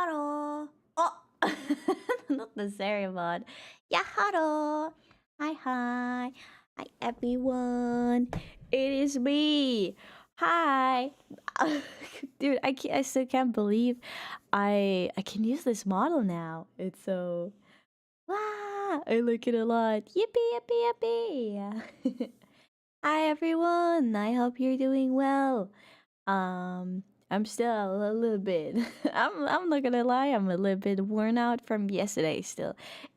Ya-hallo. Oh, not the Seribot. Ya-hallo. Hi, hi. Hi, everyone. It is me. Hi. Dude, I still can't believe I can use this model now. It's so... Wow. I like it a lot. Yippee, yippee, yippee. Hi, everyone. I hope you're doing well. I'm still a little bit. I'm not gonna lie. I'm a little bit worn out from yesterday. Still,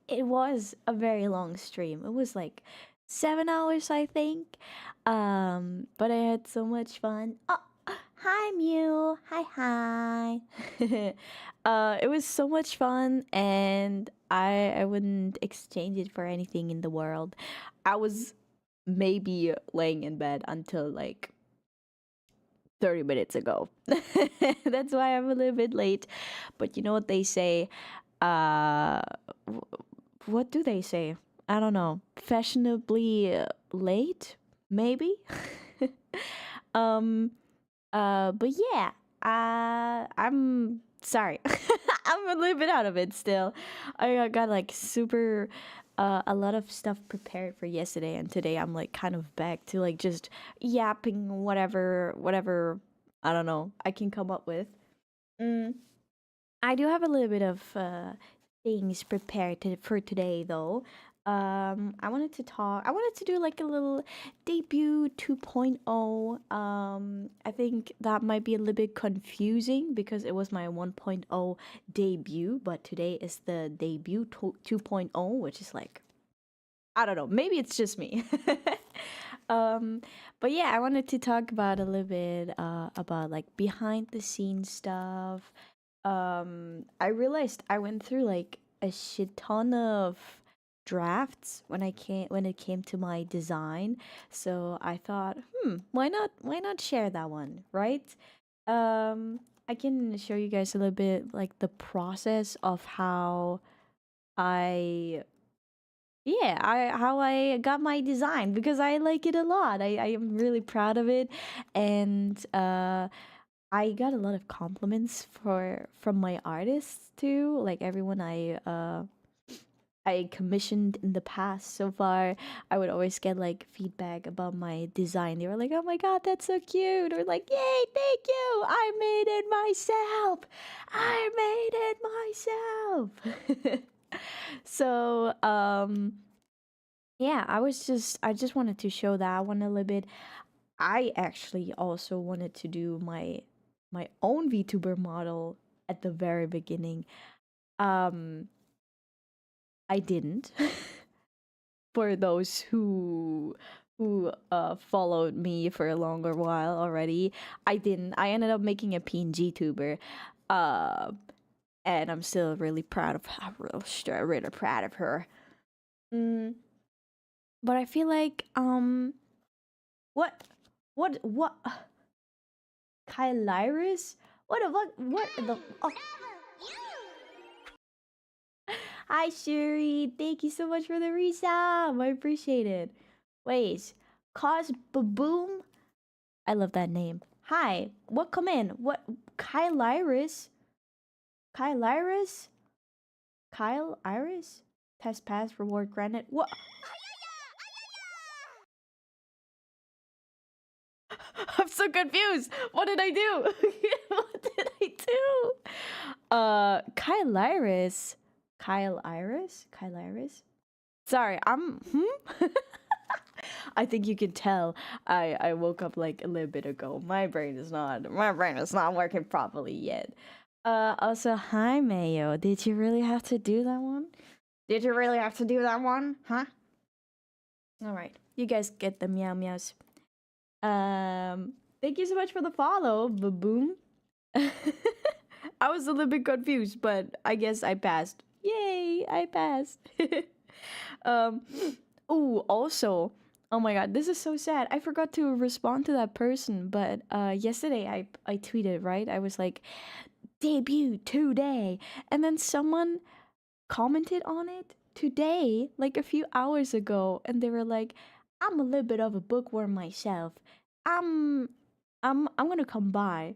it was a very long stream. It was like 7 hours, I think. But I had so much fun. Oh, hi Mew. Hi hi. It was so much fun, and I wouldn't exchange it for anything in the world. I was maybe laying in bed until like 30 minutes ago. That's why I'm a little bit late. But you know what they say? Uh, what do they say? I don't know. Fashionably late, maybe. um. But yeah. I'm sorry. I'm a little bit out of it still. I got like super a lot of stuff prepared for yesterday, and today I'm like kind of back to like just yapping whatever I don't know I can come up with. Mm, I do have a little bit of things prepared for today though. I wanted to do like a little debut 2.0. I think that might be a little bit confusing because it was my 1.0 debut, but today is the debut 2.0, which is like, I don't know, maybe it's just me. um but yeah, I wanted to talk about a little bit about like behind the scenes stuff. I realized I went through like a shit ton of drafts when it came to my design. So I thought, why not share that one, right? I can show you guys a little bit like the process of how I how I got my design, because I like it a lot. I am really proud of it, and I got a lot of compliments from my artists too. Like everyone I commissioned in the past so far, I would always get like feedback about my design. They were like, "Oh my god, that's so cute!" Or like, "Yay, thank you! I made it myself. I made it myself." So yeah, I just wanted to show that one a little bit. I actually also wanted to do my own VTuber model at the very beginning. Um, I didn't. For those who followed me for a longer while already, I didn't. I ended up making a PNG tuber. Uh, and I'm still really proud of her. Really proud of her. Mm, but I feel like what what 𝐒𝐤𝐚𝐥𝐬? What the oh. Hi Shuri, thank you so much for the resub. I appreciate it. Wait, cause baboom? I love that name. Hi, what come in? What 𝐒𝐤𝐚𝐥𝐬? 𝐒𝐤𝐚𝐥𝐬? Kyle Iris? Test pass, reward granted. What? I'm so confused. What did I do? What did I do? 𝐒𝐤𝐚𝐥𝐬. 𝐒𝐤𝐚𝐥𝐬. Sorry, I think you can tell I woke up like a little bit ago. My brain is not working properly yet. Also, hi Mayo. Did you really have to do that one? Did you really have to do that one? Huh? Alright. You guys get the meow meows. Thank you so much for the follow, baboom. I was a little bit confused, but I guess I passed. Yay, I passed. Oh, also, oh my god, this is so sad. I forgot to respond to that person, but yesterday I tweeted, right? I was like, debut today, and then someone commented on it today, like a few hours ago, and they were like, I'm a little bit of a bookworm myself. I'm gonna come by.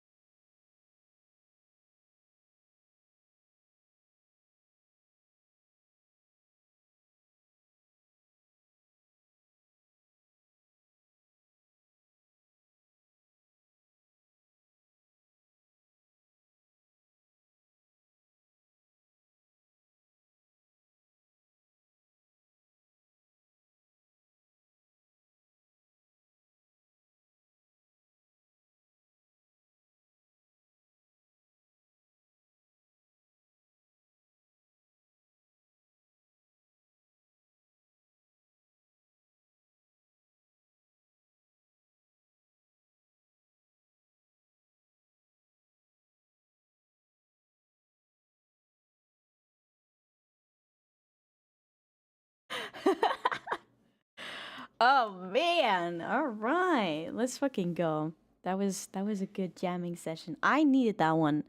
Oh man! All right, let's fucking go. That was a good jamming session. I needed that one.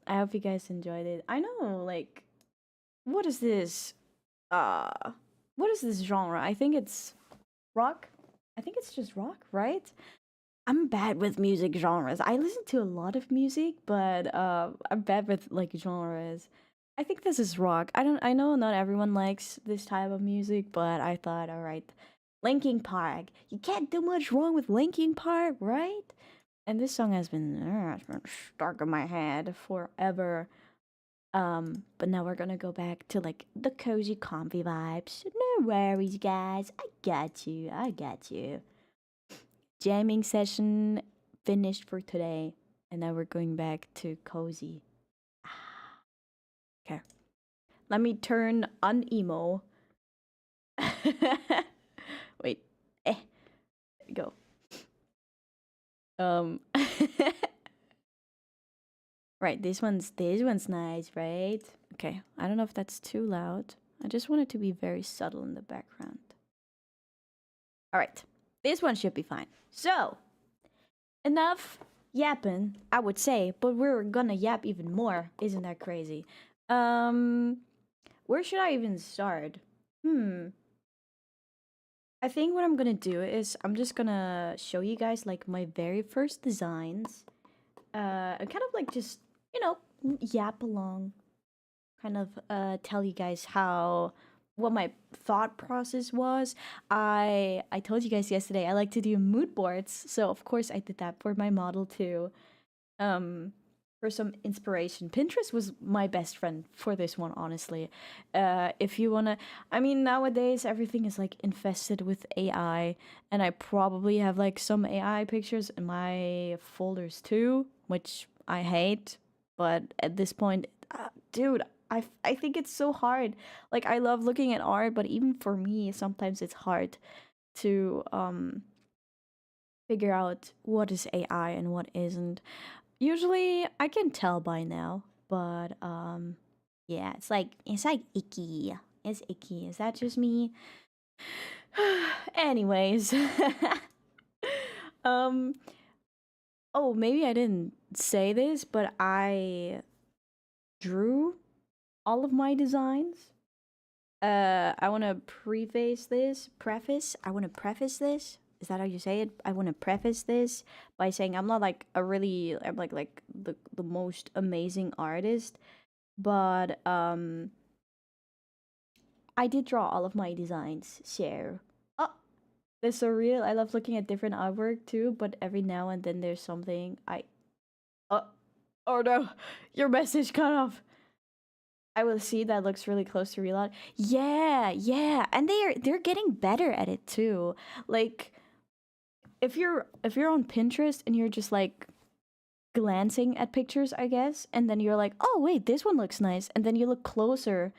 I hope you guys enjoyed it. I know, like, what is this? Uh, what is this genre? I think it's rock. I think it's just rock, right? I'm bad with music genres. I listen to a lot of music, but I'm bad with like genres. I think this is rock. I know not everyone likes this type of music, but I thought, all right, Linkin Park. You can't do much wrong with Linkin Park, right? And this song has been stuck in my head forever. But now we're gonna go back to like the cozy, comfy vibes. No worries, guys. I got you. I got you. Jamming session finished for today, and now we're going back to cozy. Okay, let me turn on emo. Wait, there we go. Right, this one's nice, right? Okay, I don't know if that's too loud. I just want it to be very subtle in the background. All right, this one should be fine. So, enough yapping, I would say, but we're gonna yap even more. Isn't that crazy? Where should I even start? I think what I'm gonna do is I'm just gonna show you guys like my very first designs. And kind of like just, you know, yap along. Kind of tell you guys what my thought process was. I told you guys yesterday I like to do mood boards, so of course I did that for my model too. For some inspiration. Pinterest was my best friend for this one, honestly. If you wanna, I mean, nowadays everything is like infested with AI, and I probably have like some AI pictures in my folders too, which I hate. But at this point, dude, I think it's so hard. Like I love looking at art, but even for me, sometimes it's hard to figure out what is AI and what isn't. Usually I can tell by now, but yeah, it's like icky. It's icky. Is that just me? Anyways. um oh, maybe I didn't say this, but I drew all of my designs. I want to I want to preface this. Is that how you say it? I want to preface this by saying I'm not like I'm like the most amazing artist, but I did draw all of my designs. Share. Oh, they're so real. I love looking at different artwork too, but every now and then there's something I oh oh no, your message cut off. I will see that looks really close to real art. Yeah, yeah, and they're getting better at it too. Like if you're on Pinterest and you're just like glancing at pictures, I guess, and then you're like, "Oh, wait, this one looks nice." And then you look closer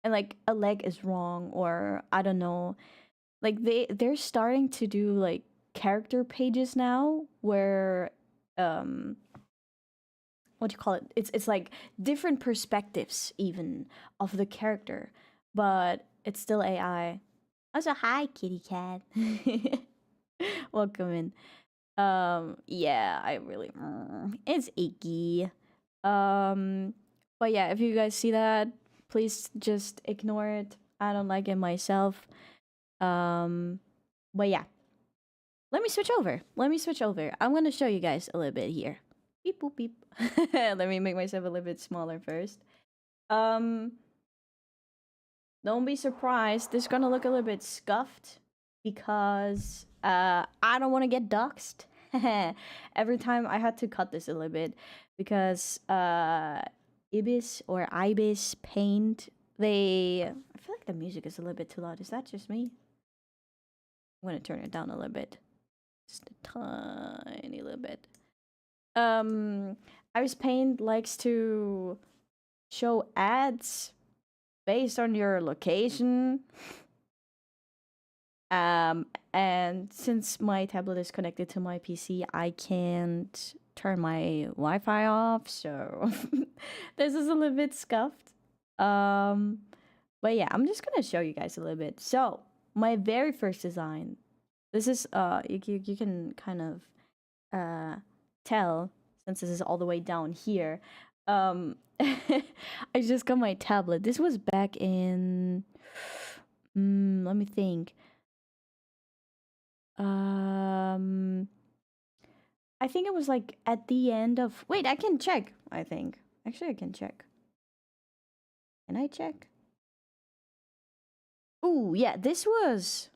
and like a leg is wrong or I don't know. Like they're starting to do like character pages now where what do you call it? It's like different perspectives even of the character, but it's still AI. Also, hi, kitty cat. Welcome in. Yeah, I really it's icky. But yeah, if you guys see that, please just ignore it. I don't like it myself. But yeah. Let me switch over. I'm gonna show you guys a little bit here. Beep boop beep. Let me make myself a little bit smaller first. Don't be surprised. This is gonna look a little bit scuffed because I don't want to get doxxed. Every time I had to cut this a little bit because Ibis or Ibis Paint, I feel like the music is a little bit too loud. Is that just me? I'm gonna turn it down a little bit. Just a tiny little bit. Ibis Paint likes to show ads based on your location. And since my tablet is connected to my PC, I can't turn my Wi-Fi off, so this is a little bit scuffed. But yeah, I'm just gonna show you guys a little bit. So my very first design. This is you can kind of tell since this is all the way down here. I just got my tablet. This was back in let me think. I think it was like at the end of wait, I can check, I think. Actually I can check. Can I check? Oh yeah, this was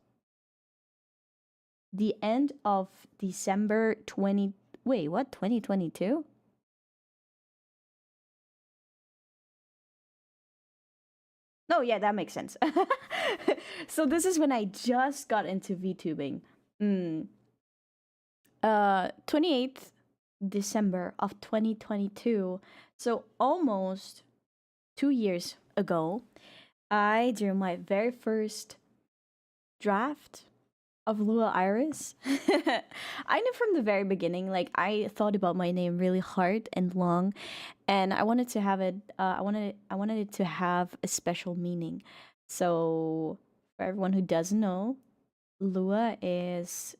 the end of December 20 wait, what? 2022? No, yeah, that makes sense. So this is when I just got into VTubing. 28th December of 2022. So almost 2 years ago, I drew my very first draft of Lua Iris. I knew from the very beginning, like I thought about my name really hard and long, and I wanted to have it. I wanted it to have a special meaning. So for everyone who doesn't know, Lua is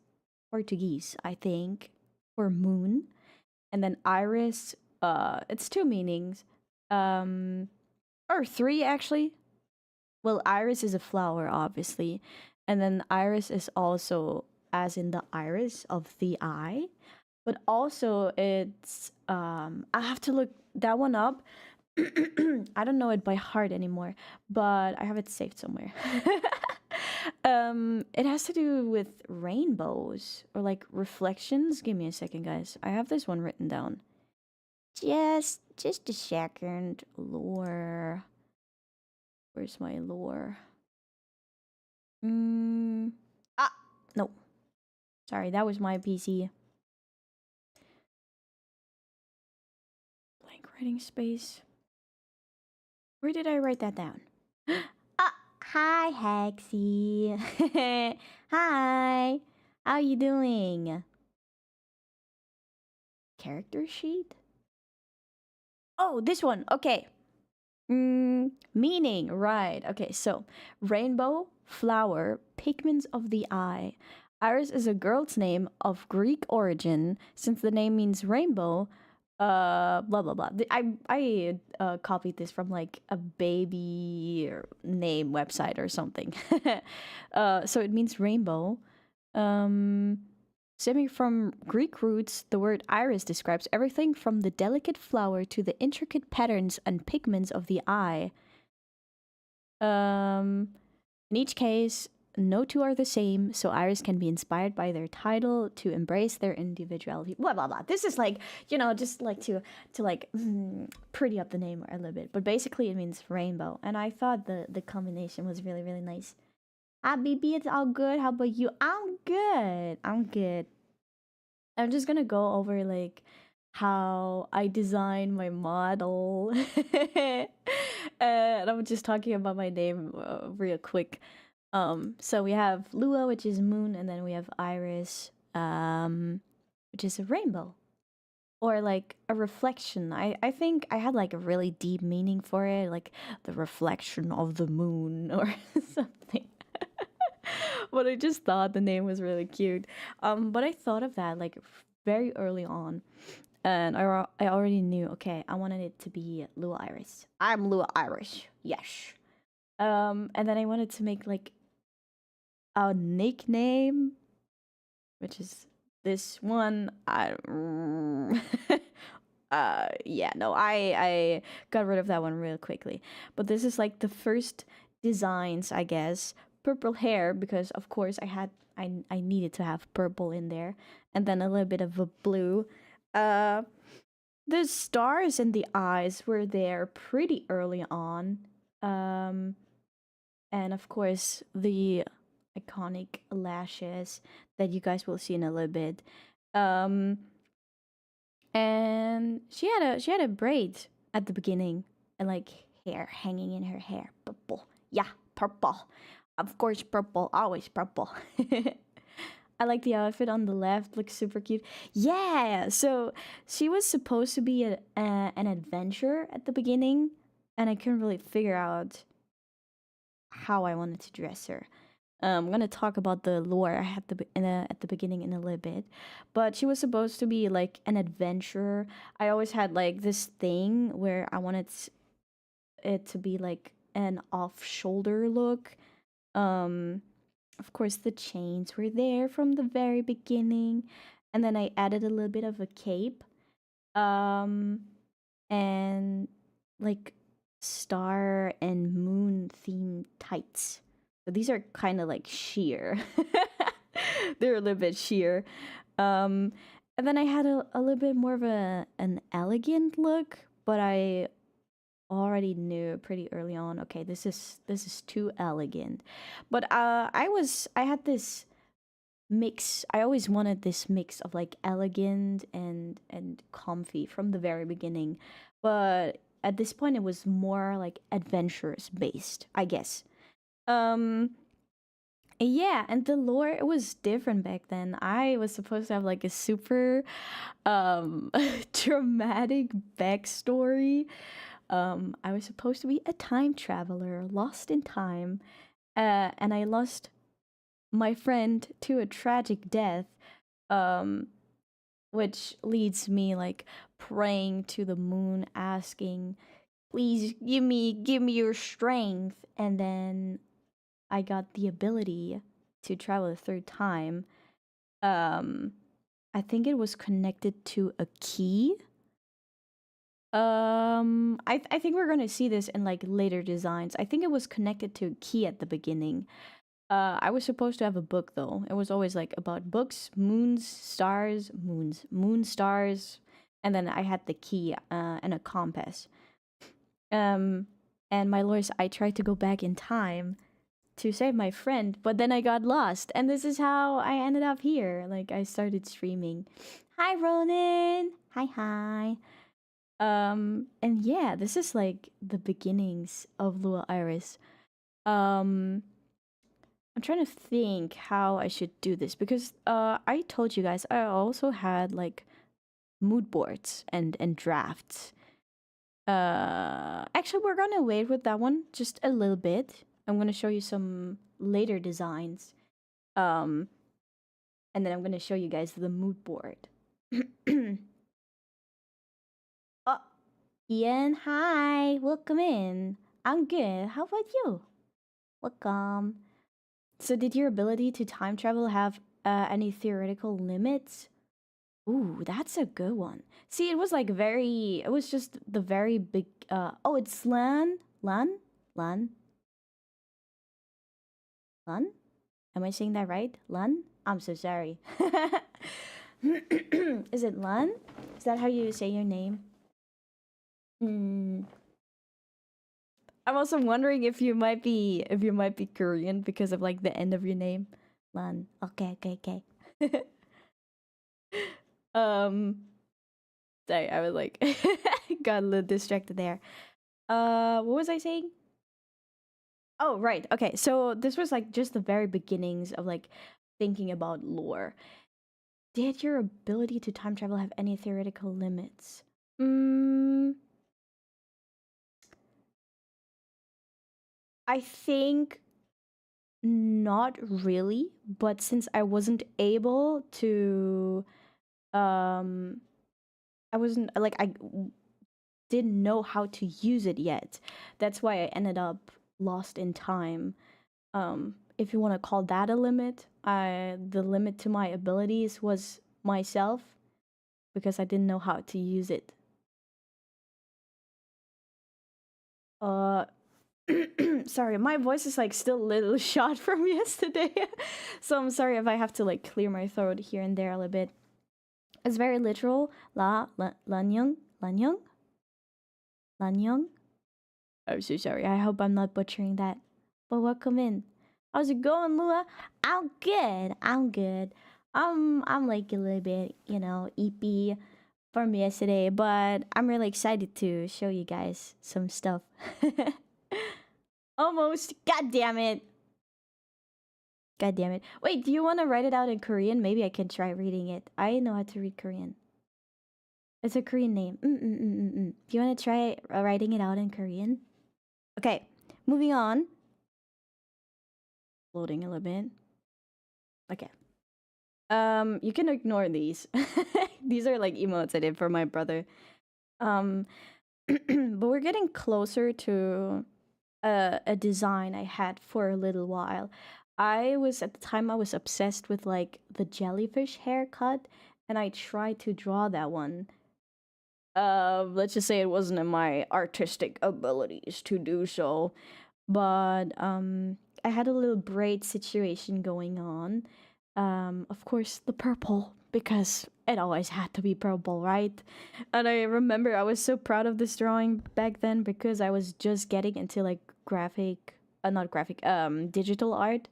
Portuguese, I think, for moon, and then Iris. It's two meanings, or three actually. Well, iris is a flower, obviously. And then iris is also as in the iris of the eye. But also it's I have to look that one up. I don't know it by heart anymore, but I have it saved somewhere. It has to do with rainbows or like reflections. Give me a second, guys. I have this one written down. Just a second. Lore. Where's my lore? Ah, no. Sorry, that was my PC. Blank writing space. Where did I write that down? Ah, hi, 𝐒𝐥𝐬𝐚𝐥𝐬. Hi. How you doing? Character sheet? Oh, this one. Okay. Meaning, right. Okay, so rainbow, flower, pigments of the eye. Iris is a girl's name of Greek origin. Since the name means rainbow, blah blah blah. I copied this from like a baby name website or something. So it means rainbow. Stemming from Greek roots, the word iris describes everything from the delicate flower to the intricate patterns and pigments of the eye. In each case, no two are the same, so iris can be inspired by their title to embrace their individuality. Blah blah blah. This is like, you know, just like to like pretty up the name a little bit, but basically it means rainbow. And I thought the combination was really really nice. Ah, BB, it's all good. How about you? I'm good. I'm good. I'm just gonna go over like how I design my model. And I'm just talking about my name real quick. So we have Lua, which is moon, and then we have Iris, which is a rainbow. Or like a reflection. I think I had like a really deep meaning for it, like the reflection of the moon or something. But I just thought the name was really cute. But I thought of that like very early on, and I already knew. Okay, I wanted it to be Lua Iris. I'm Lua Iris. Yes. And then I wanted to make like a nickname, which is this one. Yeah, no, I got rid of that one real quickly. But this is like the first designs, I guess. Purple hair, because of course I needed to have purple in there, and then a little bit of a blue. The stars in the eyes were there pretty early on. And of course the iconic lashes that you guys will see in a little bit. And she had a braid at the beginning and like hair hanging in her hair. Purple. Yeah, purple. Of course, purple. Always purple. I like the outfit on the left. Looks super cute. Yeah. So she was supposed to be an adventure at the beginning, and I couldn't really figure out how I wanted to dress her. I'm gonna talk about the lore at the beginning in a little bit, but she was supposed to be like an adventurer. I always had like this thing where I wanted it to be like an off-shoulder look. Of course, the chains were there from the very beginning, and then I added a little bit of a cape, um, and like star and moon themed tights. So these are kind of like sheer. They're a little bit sheer. Um, and then I had a little bit more of an elegant look, but I already knew pretty early on, okay, this is too elegant. But I had this mix. I always wanted this mix of like elegant and comfy from the very beginning. But at this point it was more like adventurous based, I guess. Um yeah, and the lore, it was different back then. I was supposed to have like a super dramatic backstory. I was supposed to be a time traveler, lost in time, and I lost my friend to a tragic death, um, which leads me like praying to the moon, asking, "Please give me your strength." And then I got the ability to travel through time. Um, I think it was connected to a key. I think we're gonna see this in like later designs. I think it was connected to a key at the beginning. I was supposed to have a book though. It was always like about books, moons, stars, moon stars, and then I had the key and a compass. Um, and my lords, I tried to go back in time to save my friend, but then I got lost, and this is how I ended up here. Like I started streaming. Hi, Ronan. Hi, hi. And yeah, this is like the beginnings of Lua Iris. Um, I'm trying to think how I should do this because I told you guys I also had like mood boards and drafts. Actually, we're gonna wait with that one just a little bit. I'm gonna show you some later designs. Um, and then I'm gonna show you guys the mood board. Oh, Ian, hi, welcome in. I'm good. How about you? Welcome. So, did your ability to time travel have any theoretical limits? Ooh, that's a good one. See, it was like very. It was just the very big. Oh, it's Lan, Lan, Lan, Lan. Am I saying that right? Lan. I'm so sorry. Is it Lan? Is that how you say your name? Hmm. I'm also wondering if you might be Korean because of like the end of your name. Lan. Okay, okay, okay. um Sorry, I was like got a little distracted there. What was I saying? Oh, right. Okay. So this was like just the very beginnings of like thinking about lore. Did your ability to time travel have any theoretical limits? Mm, I think not really, but since I wasn't able to I wasn't like didn't know how to use it yet. That's why I ended up lost in time. If you want to call that a limit, the limit to my abilities was myself because I didn't know how to use it. Uh sorry, my voice is like still a little shot from yesterday. So I'm sorry if I have to like clear my throat here and there a little bit. It's very literal. Lanyang, Lanyang, Lanyang. I'm so sorry. I hope I'm not butchering that. But welcome in. How's it going, Lua? I'm good. I'm good. I'm like a little bit, you know, eepy from yesterday, but I'm really excited to show you guys some stuff. Almost. God damn it. God damn it. Wait, do you want to write it out in Korean? Maybe I can try reading it. I know how to read Korean. It's a Korean name. Do you want to try writing it out in Korean? Okay, moving on. Loading a little bit. Okay. You can ignore these. These are like emotes I did for my brother. But we're getting closer to a design I had for a little while. At the time I was obsessed with like the jellyfish haircut, and I tried to draw that one. Let's just say it wasn't in my artistic abilities to do so, but I had a little braid situation going on. Of course the purple, because it always had to be purple, right? And I remember I was so proud of this drawing back then because I was just getting into like not graphic, digital art.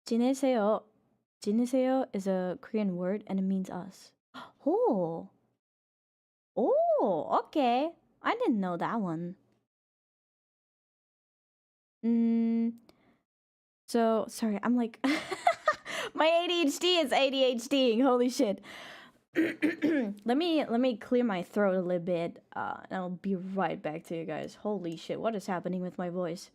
지내세요. 지내세요 is a Korean word and it means us. Oh. Oh, okay. I didn't know that one. So sorry, I'm like my ADHD is ADHDing. Holy shit. let me clear my throat a little bit, and I'll be right back to you guys. Holy shit, what is happening with my voice?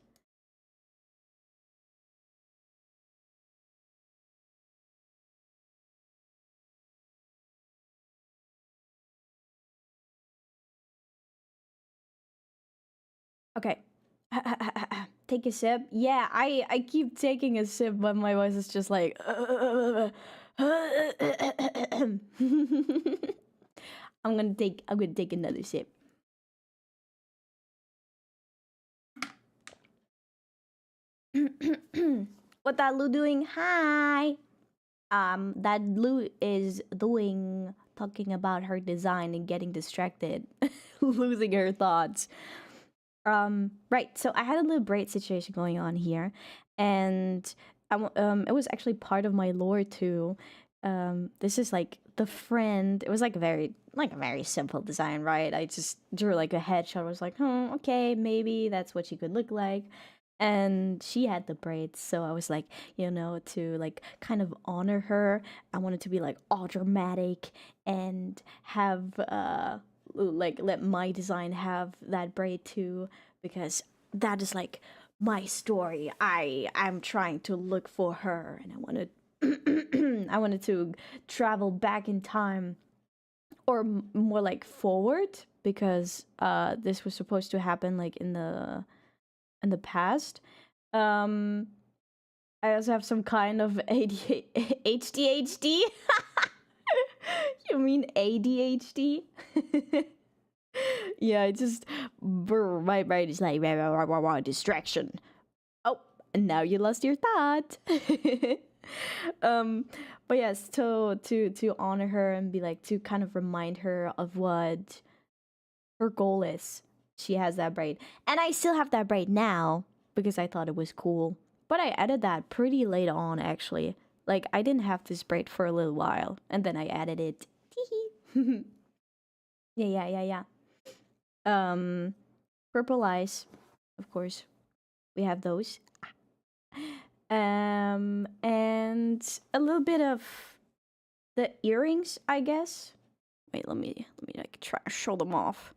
Okay. Take a sip. Yeah, I keep taking a sip, but my voice is just like I'm gonna take another sip. What that Lu doing? Hi. That Lu is talking about her design and getting distracted, losing her thoughts. Right. So I had a little braid situation going on here, and it was actually part of my lore too. This is like the friend. It was like a very simple design, right? I just drew like a headshot. I was like, okay, maybe that's what she could look like. And she had the braids, so I was like, to like kind of honor her, I wanted to be like all dramatic and have like let my design have that braid too, because that is like my story. I'm trying to look for her, and I wanted I wanted to travel back in time, or more like forward, because this was supposed to happen like in the past. Um, I also have some kind of ADHD. You mean ADHD? Yeah, I just my brain is like distraction. Oh, now you lost your thought. But yes, to honor her and be like, to kind of remind her of what her goal is. She has that braid, and I still have that braid now because I thought it was cool. But I added that pretty late on, actually. Like, I didn't have this braid for a little while, and then I added it. Yeah. Purple eyes, of course. We have those. And a little bit of the earrings, I guess. Wait, let me like try to show them off.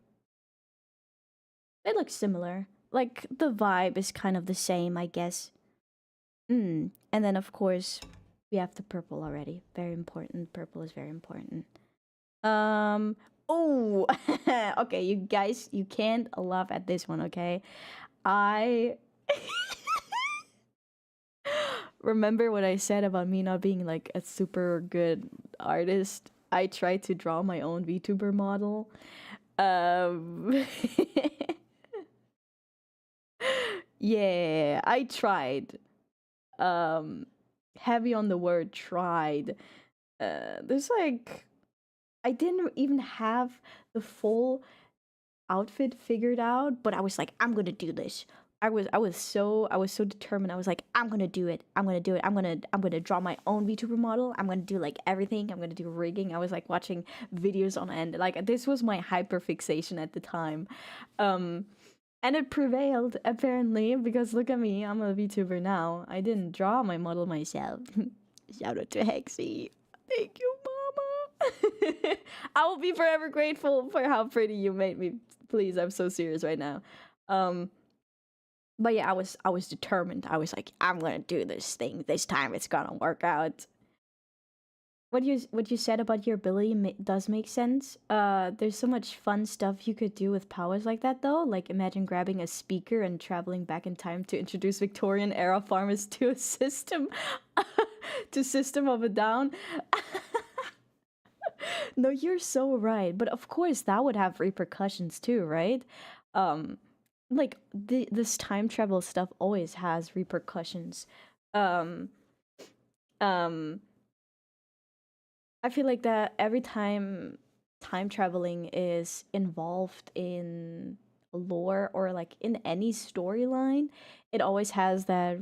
They look similar. Like, the vibe is kind of the same, I guess. And then, of course, we have the purple already. Very important. Purple is very important. Oh! Okay, you guys, you can't laugh at this one, okay? I... Remember what I said about me not being, like, a super good artist? I tried to draw my own VTuber model. Yeah, I tried. Heavy on the word tried. There's like, I didn't even have the full outfit figured out, but I was like, I'm gonna do this. I was so determined. I was like, I'm gonna do it. I'm gonna do it. I'm gonna draw my own VTuber model. I'm gonna do like everything. I'm gonna do rigging. I was like watching videos on end. Like, this was my hyper fixation at the time. And it prevailed, apparently, because look at me, I'm a VTuber now. I didn't draw my model myself. Shout out to 𝐒𝐥𝐬. Thank you, mama. I will be forever grateful for how pretty you made me. Please, I'm so serious right now. But yeah, I was determined. I was like, I'm gonna do this thing. This time it's gonna work out. What you said about your ability does make sense. There's so much fun stuff you could do with powers like that, though. Like, imagine grabbing a speaker and traveling back in time to introduce Victorian era farmers to a system, to System of a Down. No, you're so right. But of course, that would have repercussions too, right? Um, like this time travel stuff always has repercussions. Um, um, I feel like that every time time traveling is involved in lore or like in any storyline, it always has that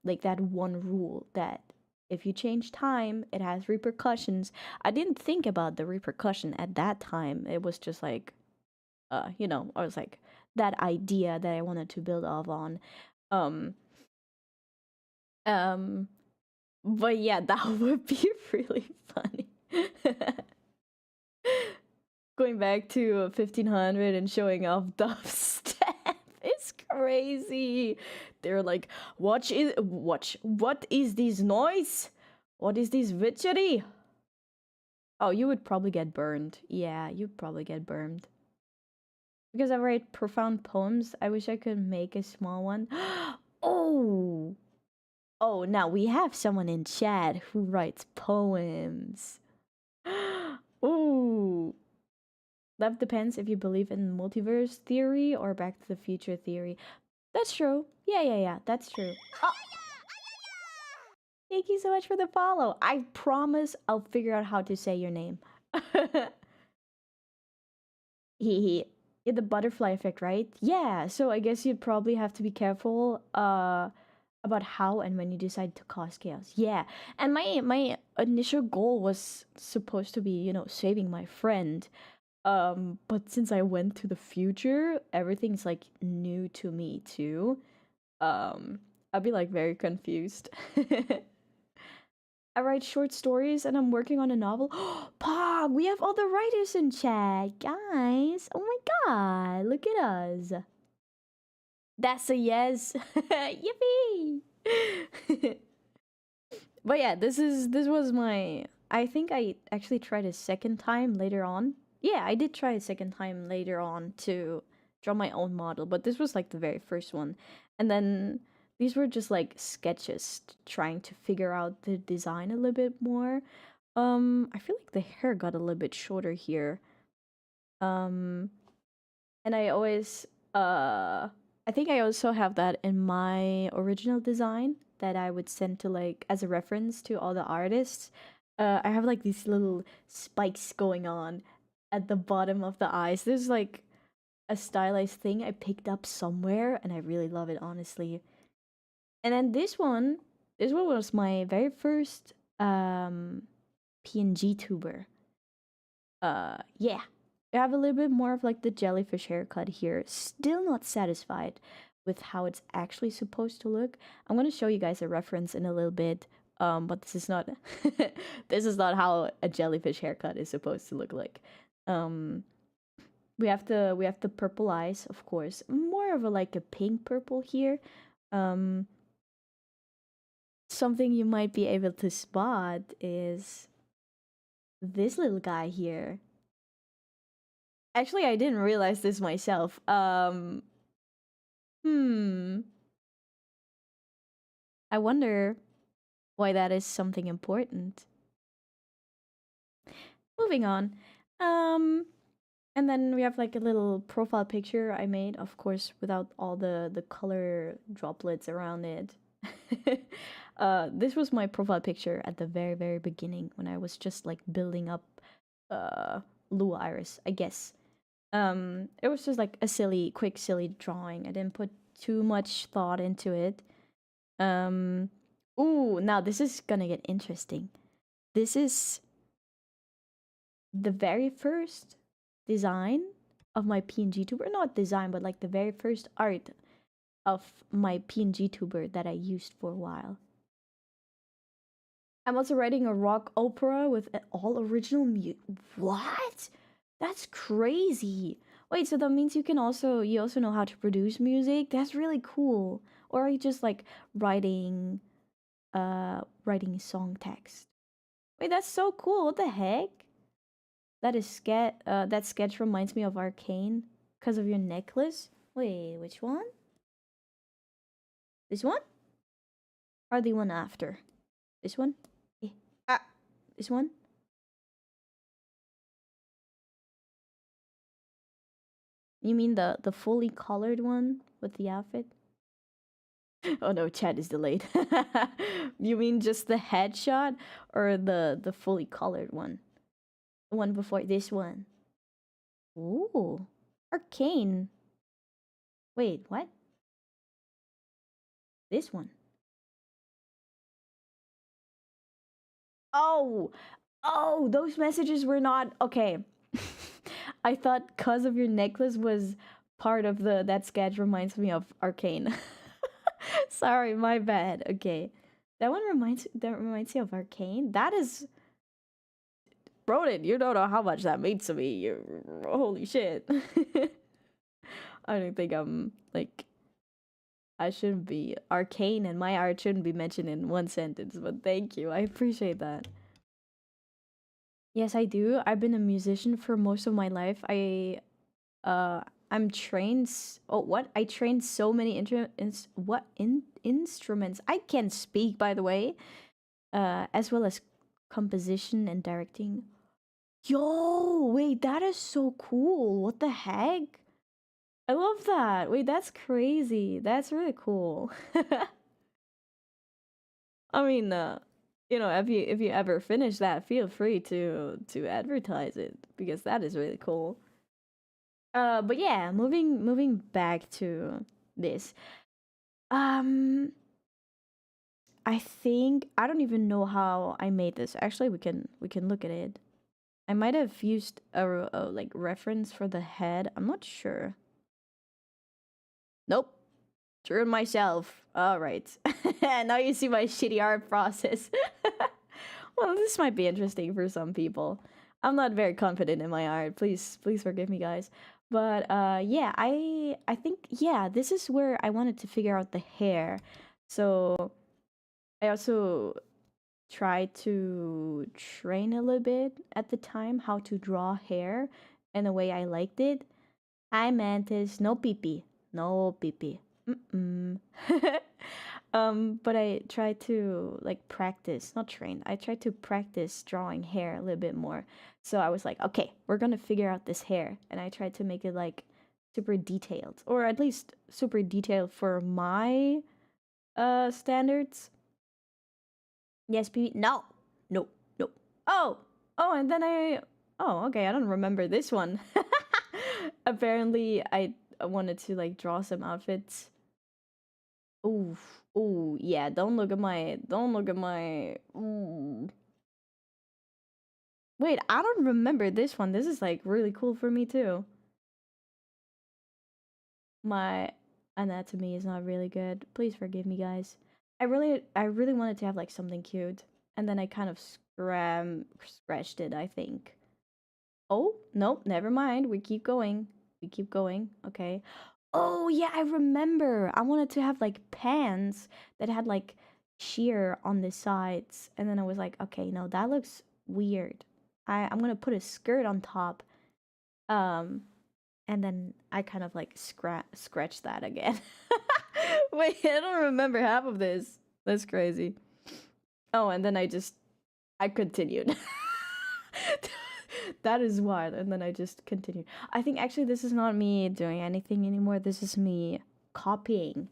like that one rule that if you change time, it has repercussions. I didn't think about the repercussion at that time. It was just like you know, I was like that idea that I wanted to build off on. Um um but yeah, that would be really funny. Going back to 1500 and showing off Duff's staff is crazy. They're like, what is this noise? What is this witchery? Oh, you would probably get burned. Yeah, you'd probably get burned. Because I write profound poems, I wish I could make a small one. Oh! Oh, now we have someone in chat who writes poems. Ooh! That depends if you believe in multiverse theory or Back to the Future theory. That's true. Yeah, that's true. Oh, thank you so much for the follow. I promise I'll figure out how to say your name. Hee. Yeah, the butterfly effect, right? Yeah, so I guess you'd probably have to be careful about how and when you decide to cause chaos. Yeah. And my initial goal was supposed to be, you know, saving my friend. But since I went to the future, everything's like new to me too. I'll be like very confused. I write short stories and I'm working on a novel. Pog, we have all the writers in chat, guys. Oh my god, look at us. That's a yes. Yippee! But yeah, this was my. I think I actually tried a second time later on. Yeah, I did try a second time later on to draw my own model, but this was like the very first one. And then these were just like sketches trying to figure out the design a little bit more. I feel like the hair got a little bit shorter here. Um and I think I also have that in my original design that I would send to like as a reference to all the artists. I have like these little spikes going on at the bottom of the eyes. There's like a stylized thing I picked up somewhere and I really love it, honestly. And then this one was my very first PNG tuber. Yeah. I have a little bit more of like the jellyfish haircut here. Still not satisfied with how it's actually supposed to look. I'm gonna show you guys a reference in a little bit. But this is not this is not how a jellyfish haircut is supposed to look like. We have the purple eyes, of course. More of a like a pink purple here. Something you might be able to spot is this little guy here. Actually, I didn't realize this myself. I wonder why that is something important. Moving on. And then we have like a little profile picture I made, of course, without all the color droplets around it. This was my profile picture at the very beginning when I was just like building up Lua Iris, I guess. It was just like a quick silly drawing. I didn't put too much thought into it. Ooh, now this is gonna get interesting. This is the very first design of my PNG tuber. Not design, but like the very first art of my PNG tuber that I used for a while. I'm also writing a rock opera with all original music. What? That's crazy. Wait, so that means you also know how to produce music? That's really cool. Or are you just like writing writing song text? Wait, that's so cool. What the heck? That sketch reminds me of Arcane because of your necklace. Wait, which one? This one? Or the one after? This one? Eh, Ah, this one? You mean the fully colored one with the outfit? Oh no, chat is delayed. You mean just the headshot or the fully colored one? The one before this one. Ooh, Arcane. Wait, what? This one. Oh, oh, those messages were not okay. I thought cause of your necklace was part of the that sketch reminds me of Arcane. Sorry, my bad. Okay. That reminds me of Arcane. That is Ronan, you don't know how much that means to me. You holy shit. I don't think I'm like I shouldn't be Arcane and my art shouldn't be mentioned in one sentence, but thank you. I appreciate that. Yes, I do. I've been a musician for most of my life. Uh I'm trained oh what? I trained so many instruments. I can't speak by the way. As well as composition and directing. Yo, wait, that is so cool. What the heck? I love that. Wait, that's crazy. That's really cool. I mean, you know, if you ever finish that, feel free to advertise it because that is really cool. But yeah, moving back to this. Um, I think I don't even know how I made this. Actually, we can look at it. I might have used a like reference for the head. I'm not sure. Nope. Drew myself. All right. Now you see my shitty art process. Well, this might be interesting for some people. I'm not very confident in my art. Please forgive me, guys. But yeah, I think yeah, this is where I wanted to figure out the hair. So I also tried to train a little bit at the time how to draw hair in a way I liked it. Hi Mantis, no pee pee. No pee pee. Mm-mm. But I tried to like practice, not train. I tried to practice drawing hair a little bit more. So I was like, okay, we're gonna figure out this hair, and I tried to make it like super detailed, or at least super detailed for my standards. Yes, P. No, no, no. Oh, oh, and then I. Oh, okay. I don't remember this one. Apparently, I wanted to like draw some outfits. Ooh, ooh, yeah. Don't look at my. Don't look at my. Ooh. Wait, I don't remember this one. This is like really cool for me too. My anatomy is not really good. Please forgive me, guys. I really wanted to have like something cute, and then I kind of scratched it, I think. Oh, nope, never mind. We keep going. We keep going. Okay. Oh, yeah, I remember. I wanted to have like pants that had like sheer on the sides. And then I was like, okay, no, that looks weird. I'm gonna put a skirt on top. Um, and then I kind of like scratch that again. Wait, I don't remember half of this. That's crazy. Oh, and then I continued. That is wild. And then I just continued. I think actually this is not me doing anything anymore. This is me copying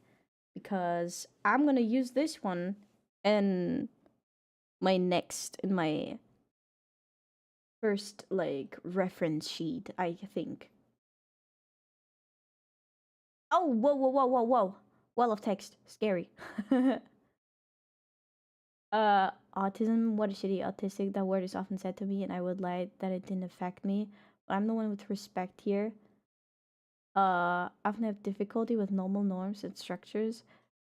because I'm gonna use this one in in my first like reference sheet, I think. Oh, whoa, whoa, whoa, whoa, whoa. Wall of text. Scary. Autism, what a shitty autistic. That word is often said to me, and I would lie that it didn't affect me. But I'm the one with respect here. Often have difficulty with normal norms and structures.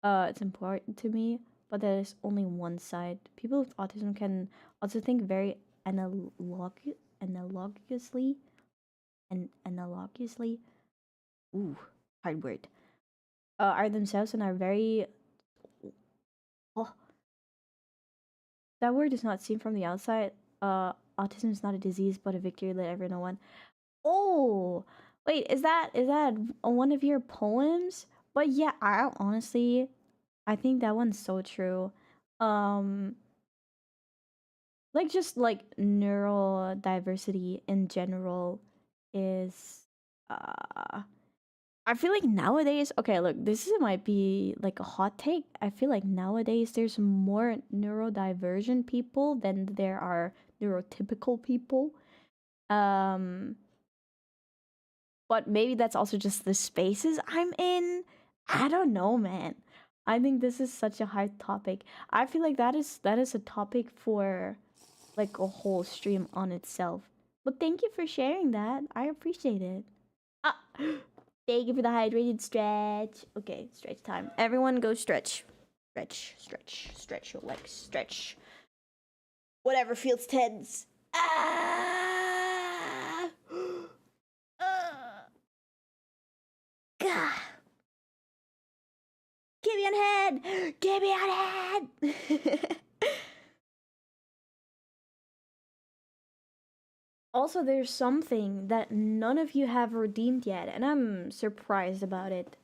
It's important to me, but there's only one side. People with autism can also think very analogously. and analogously. Ooh, hard word. Are themselves and are very. Oh, that word is not seen from the outside. Autism is not a disease, but a victory let everyone won. Oh, wait, is that one of your poems? But yeah, I honestly, I think that one's so true. Um, like just like neurodiversity in general is I feel like nowadays, okay, look, might be like a hot take. I feel like nowadays there's more neurodivergent people than there are neurotypical people. Um, but maybe that's also just the spaces I'm in. I don't know, man. I think this is such a hard topic. I feel like that is a topic for like a whole stream on itself. But thank you for sharing that. I appreciate it. Ah, thank you for the hydrated stretch. Okay, stretch time. Everyone go stretch. Stretch, stretch, stretch your legs. Stretch. Whatever feels tense. Ah! Gah! Give me on head! Give me on head! Also, there's something that none of you have redeemed yet, and I'm surprised about it.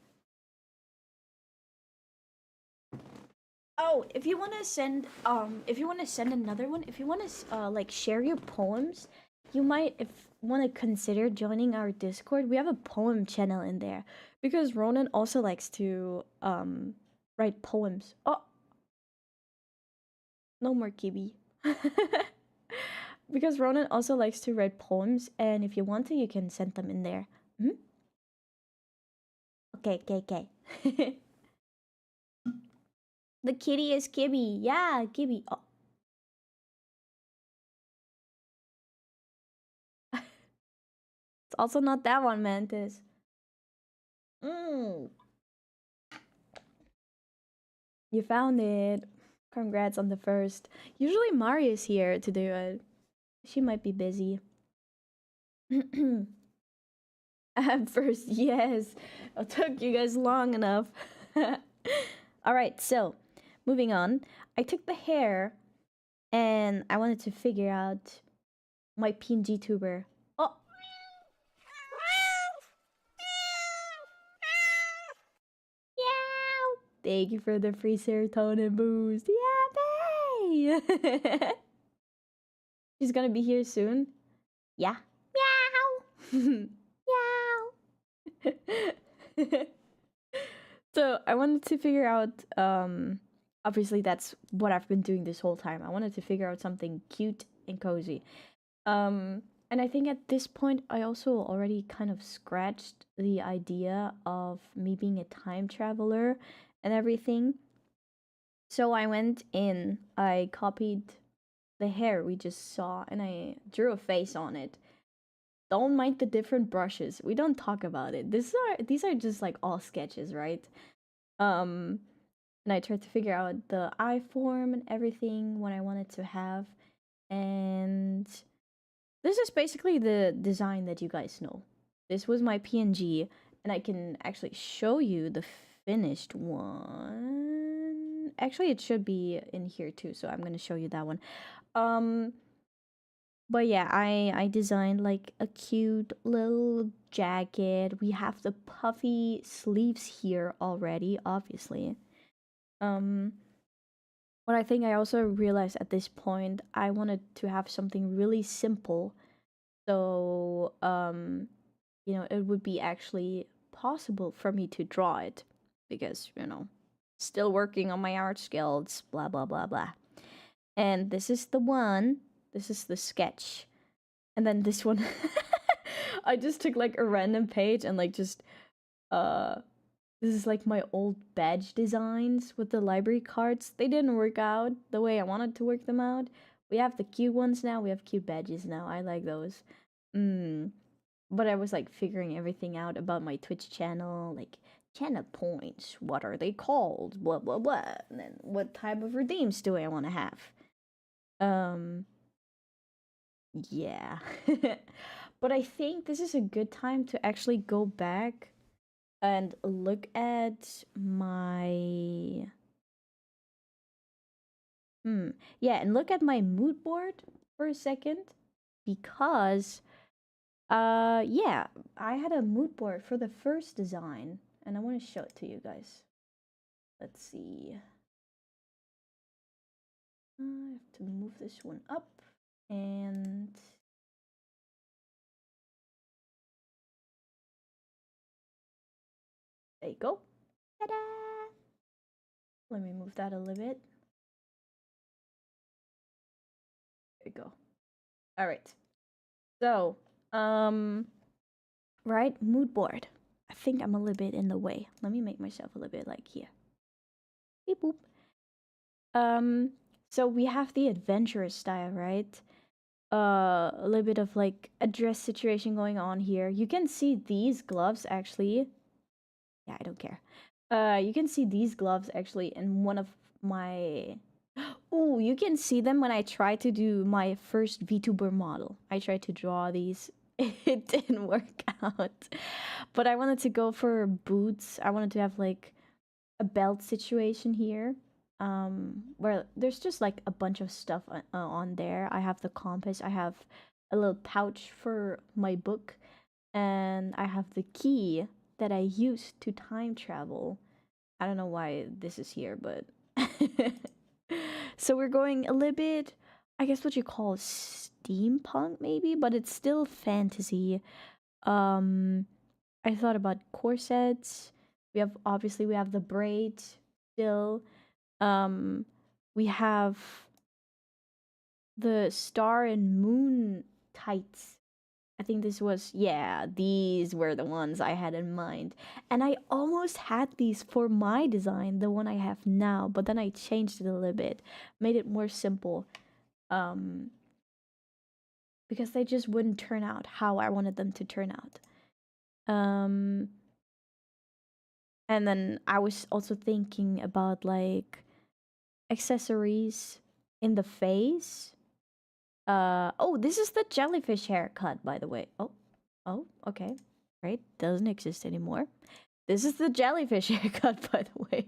Oh, if you want to send another one, if you want to like share your poems, you might if want to consider joining our Discord. We have a poem channel in there because Ronan also likes to write poems. Oh, no more Kibi. Because Ronan also likes to write poems, and if you want to, you can send them in there. Hmm? Okay, okay, okay. The kitty is Kibby. Yeah, Kibby. Oh. It's also not that one, Mantis. You found it. Congrats on the first. Usually Mari's here to do it. She might be busy. At first, yes. It took you guys long enough. Alright, so moving on. I took the hair and I wanted to figure out my PNG tuber. Oh! Meow! Thank you for the free serotonin boost. Yeah, babe! She's gonna be here soon. Yeah. Meow! Meow! So I wanted to figure out, obviously that's what I've been doing this whole time. I wanted to figure out something cute and cozy. And I think at this point, I also already kind of scratched the idea of me being a time traveler and everything. So I went in, I copied the hair we just saw, and I drew a face on it. Don't mind the different brushes. We don't talk about it. These are just like all sketches, right? And I tried to figure out the eye form and everything, what I wanted to have. And this is basically the design that you guys know. This was my PNG, and I can actually show you the finished one. Actually, it should be in here too, so I'm gonna show you that one. But yeah, I designed like a cute little jacket. We have the puffy sleeves here already, obviously. But I think I also realized at this point I wanted to have something really simple. So, you know, it would be actually possible for me to draw it because, you know, still working on my art skills, blah blah blah blah. And this is the one. This is the sketch. And then this one I just took like a random page and like just this is like my old badge designs with the library cards. They didn't work out the way I wanted to work them out. We have the cute ones now. We have cute badges now. I like those. But I was like figuring everything out about my Twitch channel, like channel points, what are they called, blah blah blah, and then what type of redeems do I want to have. Yeah. But I think this is a good time to actually go back and look at my yeah, and look at my mood board for a second, because yeah, I had a mood board for the first design and I want to show it to you guys. Let's see. I have to move this one up, and there you go. Ta-da! Let me move that a little bit. There you go. All right. So, right, mood board. I think I'm a little bit in the way. Let me make myself a little bit like here. Beep boop. So we have the adventurous style, right? A little bit of like a dress situation going on here. You can see these gloves actually. Yeah, I don't care. You can see these gloves actually in one of my. Oh, you can see them when I tried to do my first VTuber model. I tried to draw these. It didn't work out. But I wanted to go for boots. I wanted to have like a belt situation here. Where there's just like a bunch of stuff on there. I have the compass. I have a little pouch for my book, and I have the key that I use to time travel. I don't know why this is here, but so we're going a little bit, I guess what you call steampunk maybe, but it's still fantasy. I thought about corsets. We have the braids still. We have the star and moon tights. I think this was, yeah, these were the ones I had in mind. And I almost had these for my design, the one I have now, but then I changed it a little bit, made it more simple. Because they just wouldn't turn out how I wanted them to turn out. And then I was also thinking about like accessories in the face. Oh, this is the jellyfish haircut, by the way. Oh, okay. Right, doesn't exist anymore. This is the jellyfish haircut, by the way.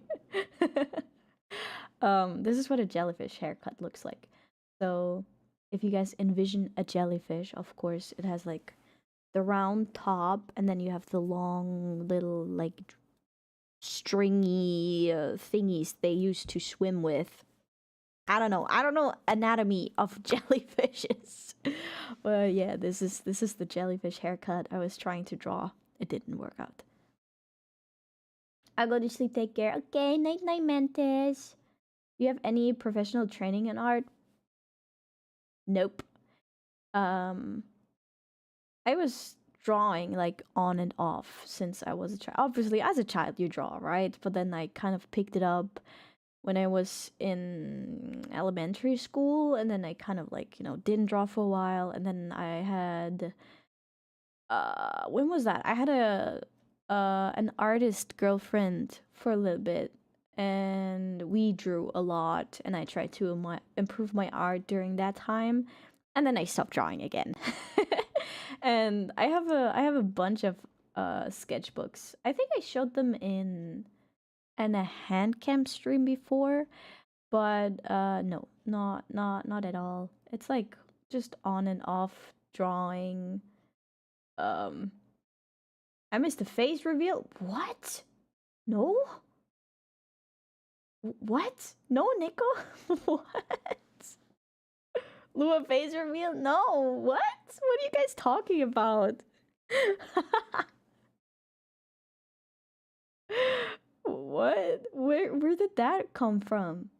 This is what a jellyfish haircut looks like. So, if you guys envision a jellyfish, of course, it has like the round top, and then you have the long little like stringy thingies they use to swim with. I don't know anatomy of jellyfishes. But yeah, this is the jellyfish haircut I was trying to draw. It didn't work out. I'll go to sleep, take care. Okay, night night mantis. Do you have any professional training in art? Nope. I was drawing like on and off since I was a child. Obviously, as a child you draw, right? But then I kind of picked it up when I was in elementary school, and then I kind of like, didn't draw for a while, and then I had when was that? I had an artist girlfriend for a little bit, and we drew a lot, and I tried to improve my art during that time, and then I stopped drawing again. And I have a bunch of sketchbooks. I think I showed them in a hand cam stream before, but no, not at all. It's like just on and off drawing. I missed the face reveal. What? No? What? No, Nico? What? Lua face reveal? No. What? What are you guys talking about? What? Where did that come from?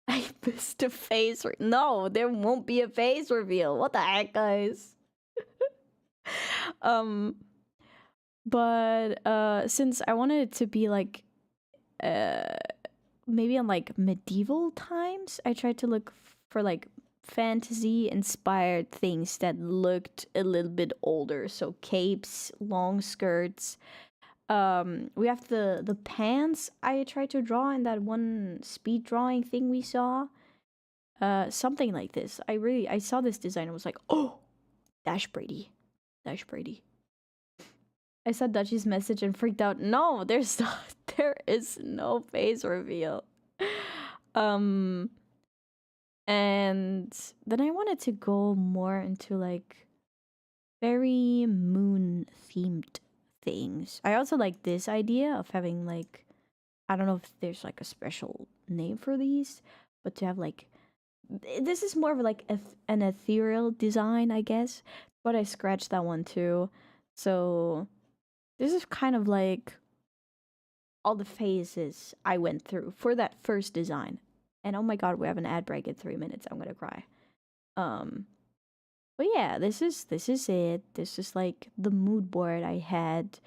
I missed a face. No, there won't be a face reveal. What the heck, guys? But since I wanted it to be like maybe in like medieval times, I tried to look for like fantasy inspired things that looked a little bit older. So capes, long skirts. We have the pants I tried to draw in that one speed drawing thing we saw. something like this. I saw this design and was like, oh, Dash Brady. Dash Brady. I saw Dutchie's message and freaked out. No, there's not, there is no face reveal. And then I wanted to go more into like very moon themed things. I also like this idea of having like, I don't know if there's like a special name for these, but to have like, this is more of like an ethereal design, I guess. But I scratched that one too. So this is kind of like all the phases I went through for that first design. And oh my god, we have an ad break in 3 minutes. I'm gonna cry. But yeah, this is it. This is like the mood board I had.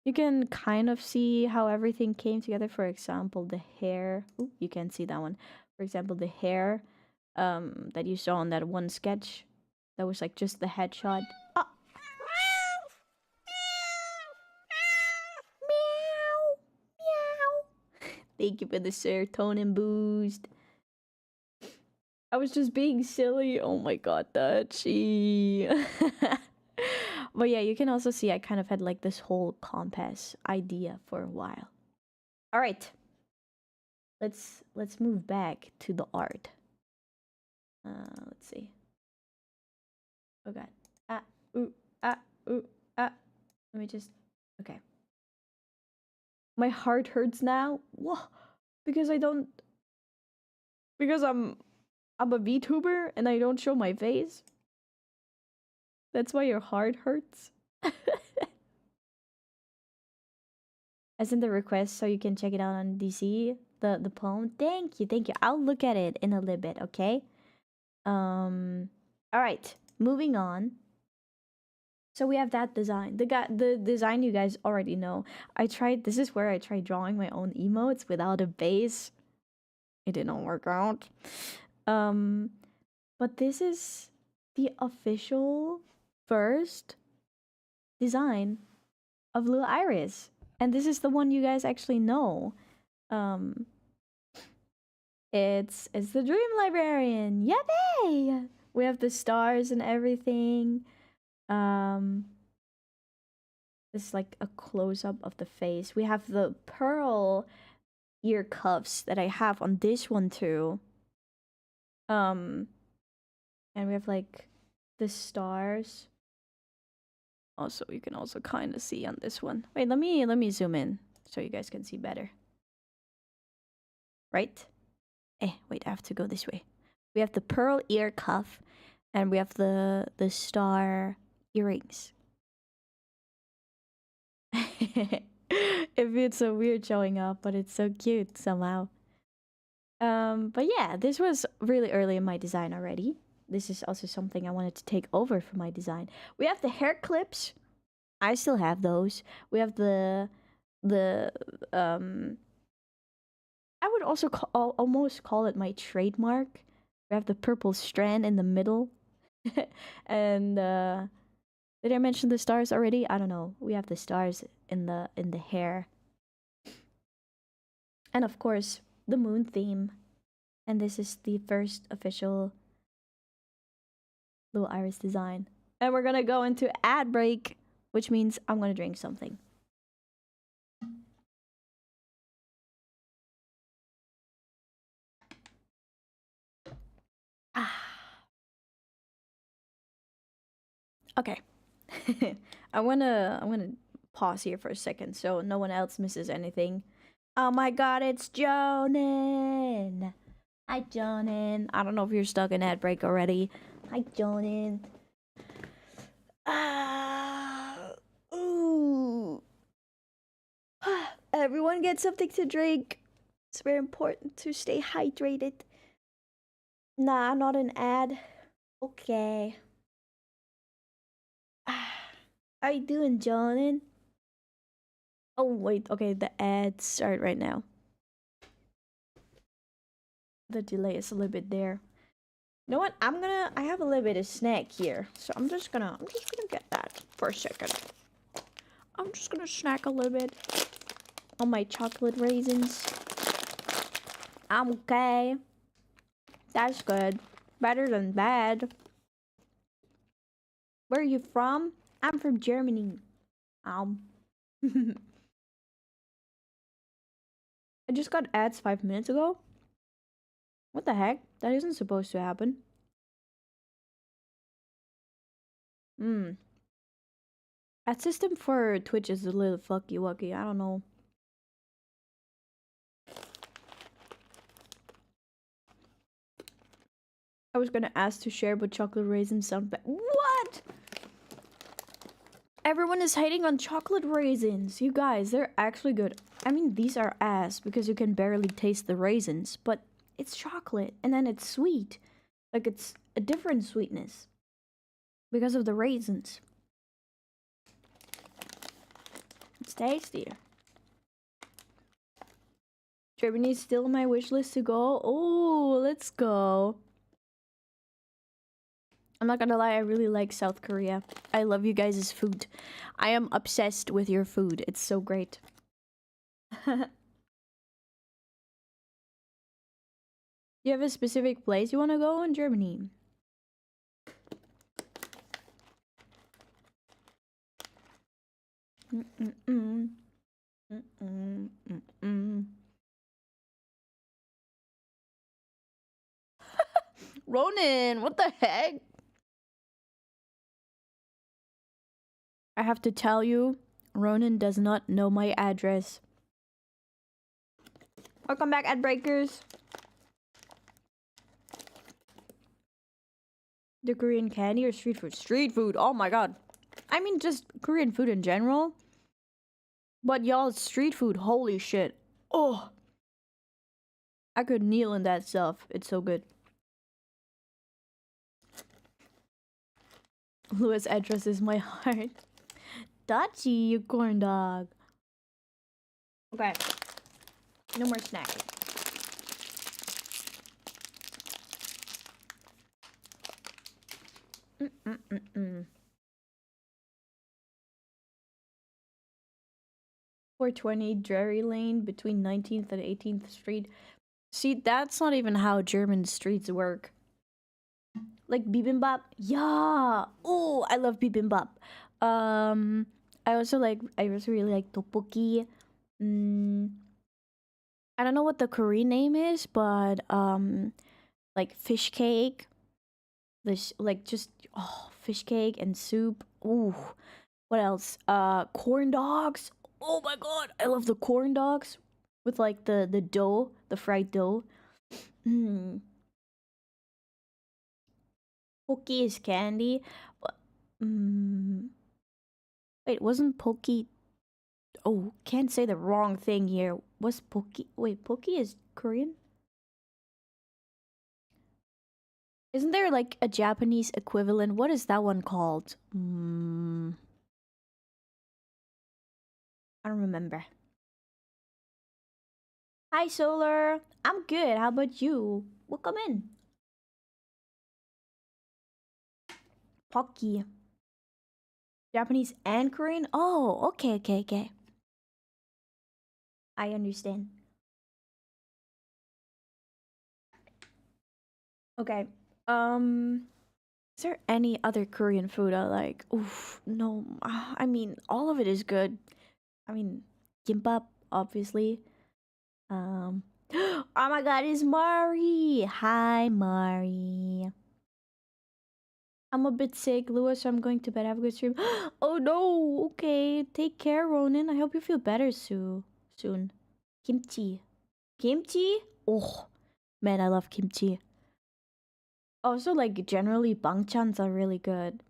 You can kind of see how everything came together. For example, the hair. Ooh, you can't see that one. For example, the hair that you saw on that one sketch. That was like just the headshot. Oh. Meow. Meow. Thank you for the serotonin boost. I was just being silly. Oh my god, Dutchie. But yeah, you can also see I kind of had like this whole compass idea for a while. All right. Let's move back to the art. Let's see. Oh god. Let me just, okay. My heart hurts now. Whoa. Because I'm a VTuber and I don't show my face. That's why your heart hurts. As in the request, so you can check it out on DC, the poem. Thank you. I'll look at it in a little bit, okay? All right, moving on. So we have that design. The design you guys already know. This is where I tried drawing my own emotes without a base. It didn't work out. But this is the official first design of Lua Iris. And this is the one you guys actually know. It's the Dream Librarian. Yay! We have the stars and everything. This is like a close-up of the face. We have the pearl ear cuffs that I have on this one too. And we have like the stars. Also, you can also kind of see on this one. Wait, let me zoom in so you guys can see better. Right? Wait, I have to go this way. We have the pearl ear cuff, and we have the star earrings. It feels so weird showing up, but it's so cute somehow. But yeah, this was really early in my design already. This is also something I wanted to take over for my design. We have the hair clips. I still have those. We have the I would also almost call it my trademark. We have the purple strand in the middle. And did I mention the stars already? I don't know. We have the stars in the hair. And of course, the moon theme. And this is the first official Lua Iris design. And we're gonna go into ad break, which means I'm gonna drink something. Okay. I'm gonna pause here for a second so no one else misses anything. Oh my god, it's Jonan. Hi, Jonan. I don't know if you're stuck in ad break already. Hi, Jonan. Ooh. Everyone get something to drink. It's very important to stay hydrated. Nah, not an ad. Okay. How you doing, Jonan? Oh, wait. Okay, the ads start right now. The delay is a little bit there. You know what? I have a little bit of snack here. So I'm just gonna get that for a second. I'm just gonna snack a little bit on my chocolate raisins. I'm okay. That's good. Better than bad. Where are you from? I'm from Germany. I just got ads 5 minutes ago. What the heck? That isn't supposed to happen. Ad system for Twitch is a little fucky wucky. I don't know. I was gonna ask to share, but chocolate raisins sound bad. What? Everyone is hating on chocolate raisins. You guys, they're actually good. I mean, these are ass because you can barely taste the raisins, but it's chocolate and then it's sweet. Like, it's a different sweetness because of the raisins. It's tastier. Germany's still on my wish list to go. Oh, let's go. I'm not gonna lie, I really like South Korea. I love you guys' food. I am obsessed with your food. It's so great. You have a specific place you want to go in Germany? Ronan, what the heck? I have to tell you, Ronan does not know my address. Welcome back, ad breakers. The Korean candy or street food? Street food, oh my god. I mean, just Korean food in general. But y'all, street food, holy shit. Oh. I could kneel in that stuff. It's so good. Lua's address is my heart. Dutchy, you corn dog. Okay. No more snacks. Mm-mm-mm-mm. 420 Drury Lane between 19th and 18th Street. See, that's not even how German streets work. Like bibimbap. Yeah. Oh, I love bibimbap. I also really like tteokbokki. I don't know what the Korean name is, but like fish cake. This fish cake and soup. Ooh. What else? Corn dogs. Oh my god, I love the corn dogs with like the dough, the fried dough. Pocky is candy. Wait, wasn't Pocky? Oh, can't say the wrong thing here. Was Pocky? Wait, Pocky is Korean? Isn't there like a Japanese equivalent? What is that one called? I don't remember. Hi, Solar. I'm good. How about you? Welcome in. Pocky. Japanese and Korean? Oh, okay. I understand. Okay. Is there any other Korean food I like? Oof, no. I mean, all of it is good. I mean, kimbap, obviously. Oh my god, it's Mari. Hi, Mari. I'm a bit sick, Lua, so I'm going to bed. Have a good stream. Oh no. Okay, take care, Ronan. I hope you feel better soon. Kimchi. Kimchi? Oh, man, I love kimchi. Also, like, generally, bangchans are really good.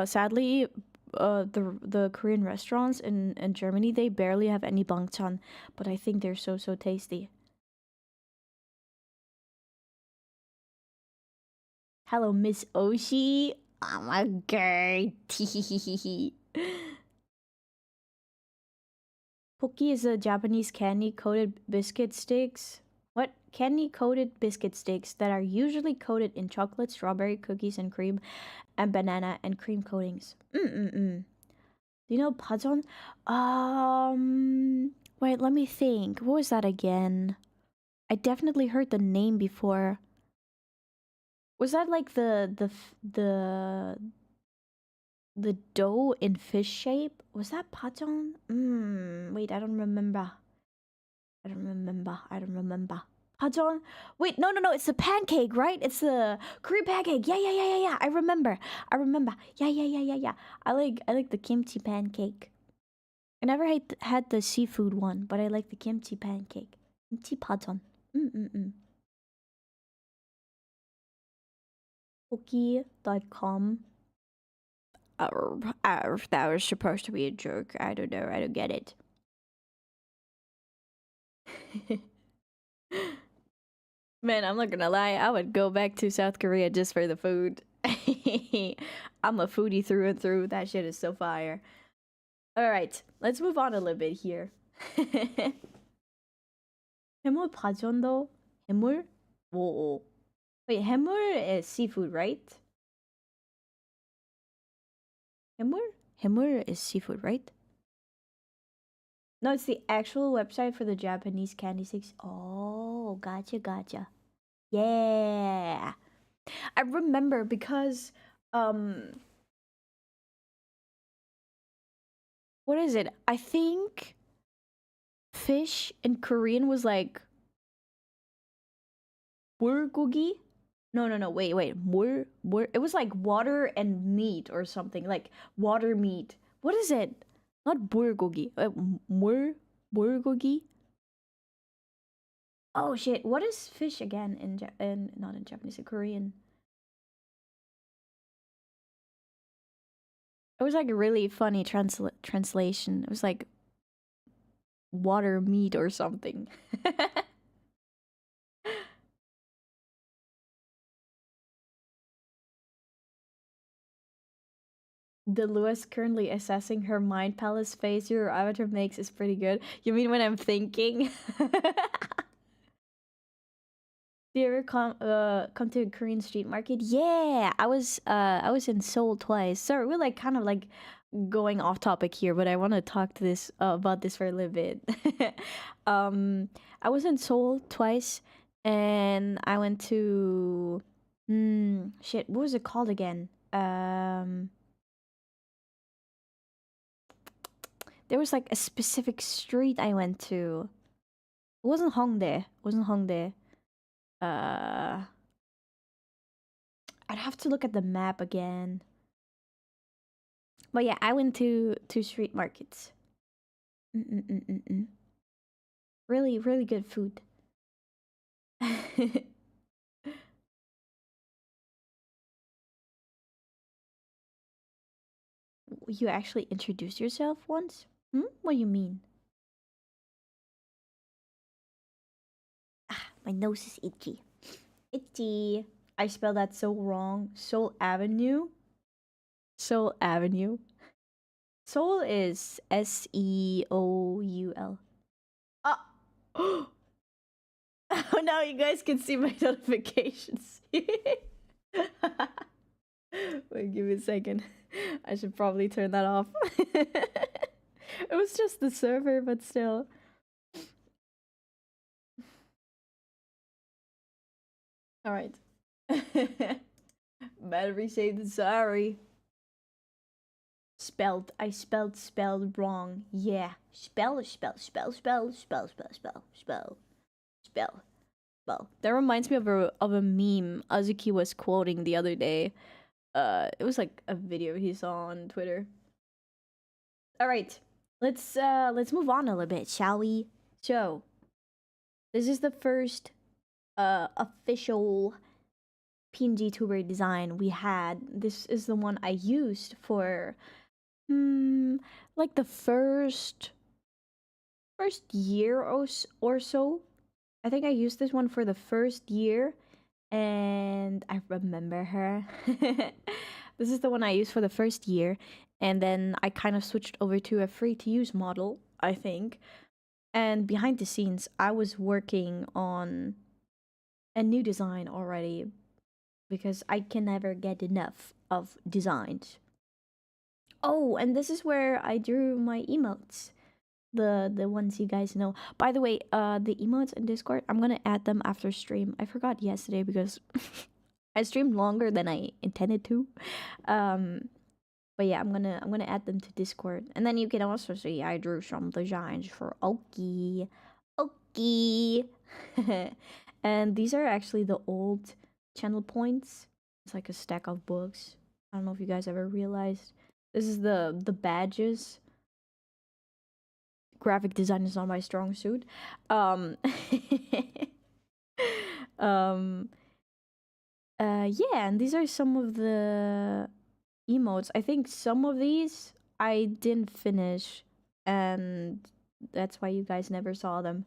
Sadly, the Korean restaurants in Germany, they barely have any bangchan, but I think they're so tasty. Hello, Miss Oshi. Oh my god. Pocky is a Japanese candy-coated biscuit sticks. What? Candy-coated biscuit sticks that are usually coated in chocolate, strawberry, cookies, and cream, and banana and cream coatings. Do you know Pajon? Wait, let me think. What was that again? I definitely heard the name before. Was that like the dough in fish shape? Was that pajeon? Wait, I don't remember. I don't remember. Pajeon? Wait, no, it's the pancake, right? It's the Korean pancake. Yeah. I remember. Yeah. I like the kimchi pancake. I never had the seafood one, but I like the kimchi pancake. Kimchi pajeon. Poki.com. That was supposed to be a joke. I don't know. I don't get it. Man, I'm not gonna lie. I would go back to South Korea just for the food. I'm a foodie through and through. That shit is so fire. All right, let's move on a little bit here. 해물 파전도? 해물? 뭐? Wait, 해물 is seafood, right? 해물? 해물 is seafood, right? No, it's the actual website for the Japanese candy sticks. Oh, gotcha. Yeah. I remember because what is it? I think fish in Korean was like bulgogi. No. Wait. It was like water and meat or something. Like water meat. What is it? Not bulgogi. Bulgogi. Oh shit! What is fish again in not in Japanese, in Korean? It was like a really funny translation. It was like water meat or something. The Lewis currently assessing her mind palace face your avatar makes is pretty good. You mean when I'm thinking? Do you ever come to a Korean street market? Yeah, I was in Seoul twice. Sorry, we're like kind of like going off topic here, but I want to talk to this about this for a little bit. I was in Seoul twice, and I went to shit. What was it called again? There was like a specific street I went to. It wasn't Hongdae. Uh, I'd have to look at the map again. But yeah, I went to street markets. Really, really good food. You actually introduced yourself once? What do you mean? Ah, my nose is itchy. Itchy. I spelled that so wrong. Seoul Avenue. Seoul Avenue. Seoul is Seoul. Oh. Oh, now you guys can see my notifications. Wait, give me a second. I should probably turn that off. It was just the server, but still. Alright. Battery saved and sorry. I spelled wrong. Yeah. Spell. That reminds me of a meme Azuki was quoting the other day. It was like a video he saw on Twitter. Alright. Let's move on a little bit, shall we? So this is the first official PNG tuber design we had. This is the one I used for like the first year or so. I think I used this one for the first year, and I remember her. This is the one I used for the first year, and then I kind of switched over to a free to use model, I think. And behind the scenes, I was working on a new design already because I can never get enough of designs. Oh, and this is where I drew my emotes. the ones you guys know. By the way, the emotes in Discord, I'm gonna add them after stream. I forgot yesterday because I streamed longer than I intended to. But yeah, I'm gonna add them to Discord, and then you can also see I drew some designs for Oki, Oki, and these are actually the old channel points. It's like a stack of books. I don't know if you guys ever realized. This is the badges. Graphic design is not my strong suit. Um, yeah, and these are some of the emotes. I think some of these I didn't finish, and that's why you guys never saw them.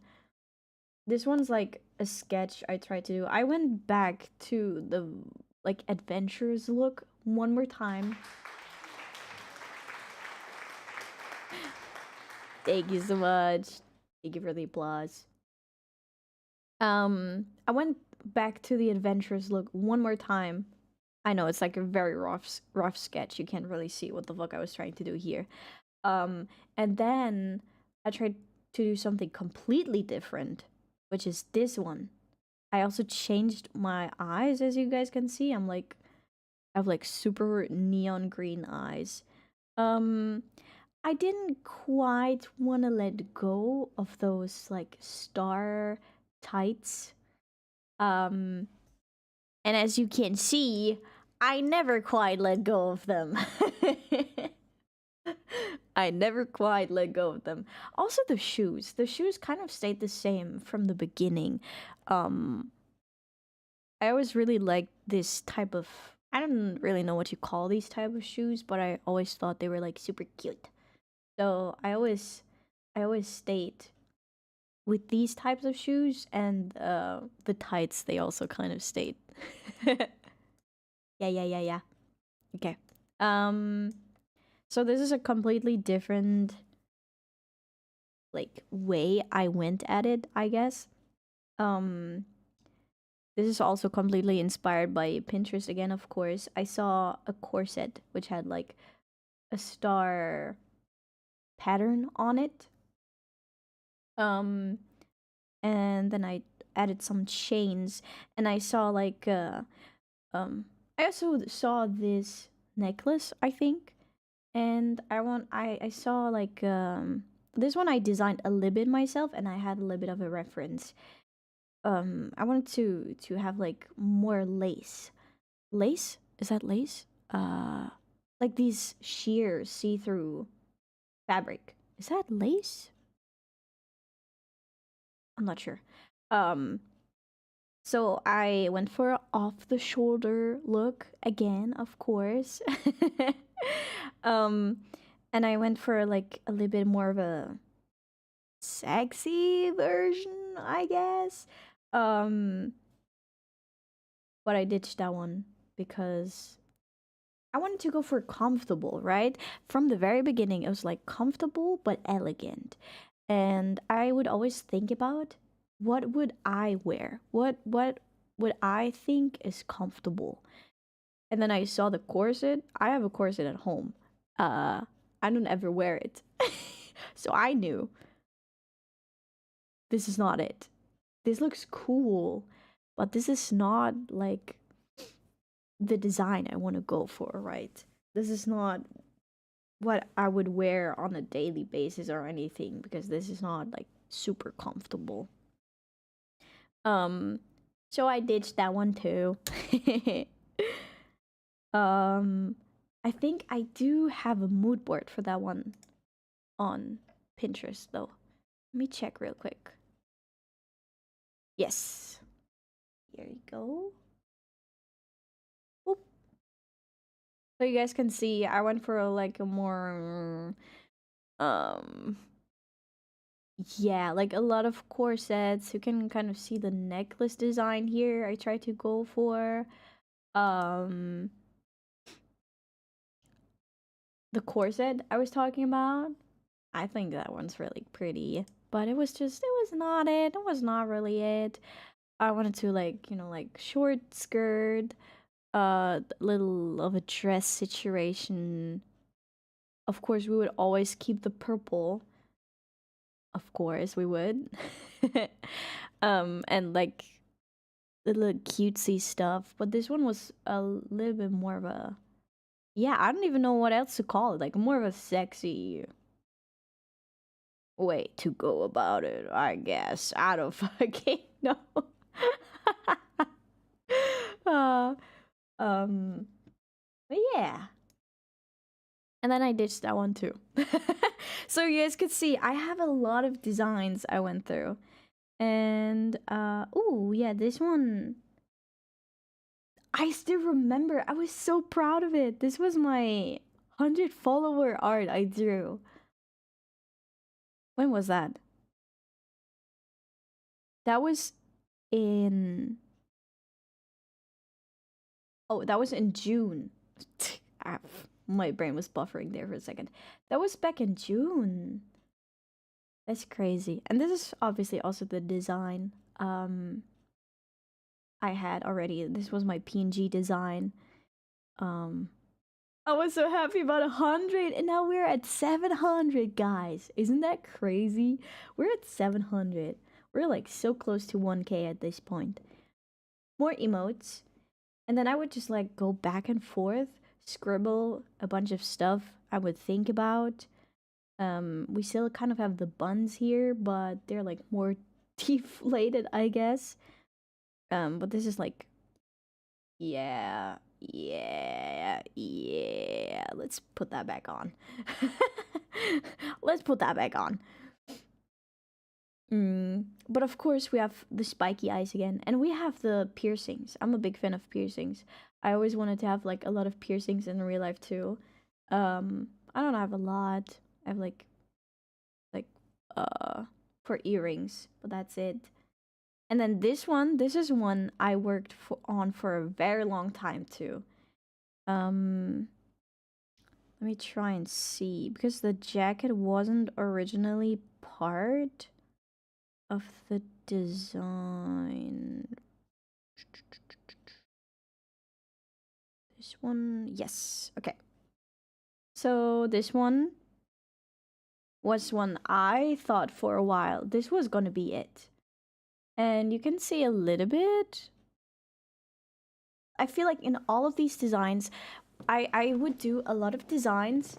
This one's like a sketch I tried to do. I went back to the like adventures look one more time. Thank you so much. Thank you for the applause. I went back to the adventurous look one more time. I know it's like a very rough sketch. You can't really see what the fuck I was trying to do here. And then I tried to do something completely different, which is this one. I also changed my eyes, as you guys can see. I have like super neon green eyes. I didn't quite want to let go of those like star tights. And as you can see, I never quite let go of them. I never quite let go of them. Also the shoes. The shoes kind of stayed the same from the beginning. I always really liked this type of, I don't really know what you call these type of shoes, but I always thought they were like super cute. So I always stayed with these types of shoes, and the tights, they also kind of stayed. Yeah. Okay. So this is a completely different like way I went at it, I guess. This is also completely inspired by Pinterest again, of course. I saw a corset which had like a star pattern on it. And then I added some chains, and I saw like I also saw this necklace, I think. And I saw like this one I designed a little bit myself, and I had a little bit of a reference. I wanted to have like more lace. Lace? Is that lace? Like these sheer see-through fabric. Is that lace? I'm not sure. Um so I went for an off-the-shoulder look again, of course. um and I went for like a little bit more of a sexy version, I guess. Um but I ditched that one because I wanted to go for comfortable, right? From the very beginning, it was like comfortable but elegant. And I would always think about what would I wear? What would I think is comfortable? And then I saw the corset. I have a corset at home. I don't ever wear it. So I knew this is not it. This looks cool, but this is not like the design I want to go for, right? This is not what I would wear on a daily basis or anything, because this is not like super comfortable. So I ditched that one too. I think I do have a mood board for that one on Pinterest though. Let me check real quick. Yes. Here you go. Boop. So you guys can see I went for like a more yeah, like a lot of corsets. You can kind of see the necklace design here I tried to go for. The corset I was talking about, I think that one's really pretty, but it was not it. It was not really it. I wanted to like, like short skirt, little of a dress situation. Of course, we would always keep the purple. Of course we would. And like the little cutesy stuff, but this one was a little bit more of a, yeah, I don't even know what else to call it, like more of a sexy way to go about it, I guess. I don't fucking know. uh, but yeah. And then I ditched that one too. So you guys could see I have a lot of designs I went through. And oh yeah, this one I still remember. I was so proud of it. This was my 100 follower art I drew. When was that? That was in, oh, that was in June. My brain was buffering there for a second. That was back in June. That's crazy. And this is obviously also the design I had already. This was my PNG design. I was so happy about 100, and now we're at 700, guys. Isn't that crazy? We're at 700. We're like so close to 1K at this point. More emotes. And then I would just like go back and forth, scribble a bunch of stuff I would think about. We still kind of have the buns here, but they're like more deflated, I guess. But this is like, yeah. Let's put that back on. Let's put that back on. But of course we have the spiky eyes again, and we have the piercings. I'm a big fan of piercings. I always wanted to have like a lot of piercings in real life too. I don't have a lot. I have like for earrings, but that's it. And then this is one I worked on for a very long time too. Let me try and see, because the jacket wasn't originally part of the design. This one, yes, okay. So this one was one I thought for a while this was gonna be it. And you can see a little bit. I feel like in all of these designs, I would do a lot of designs,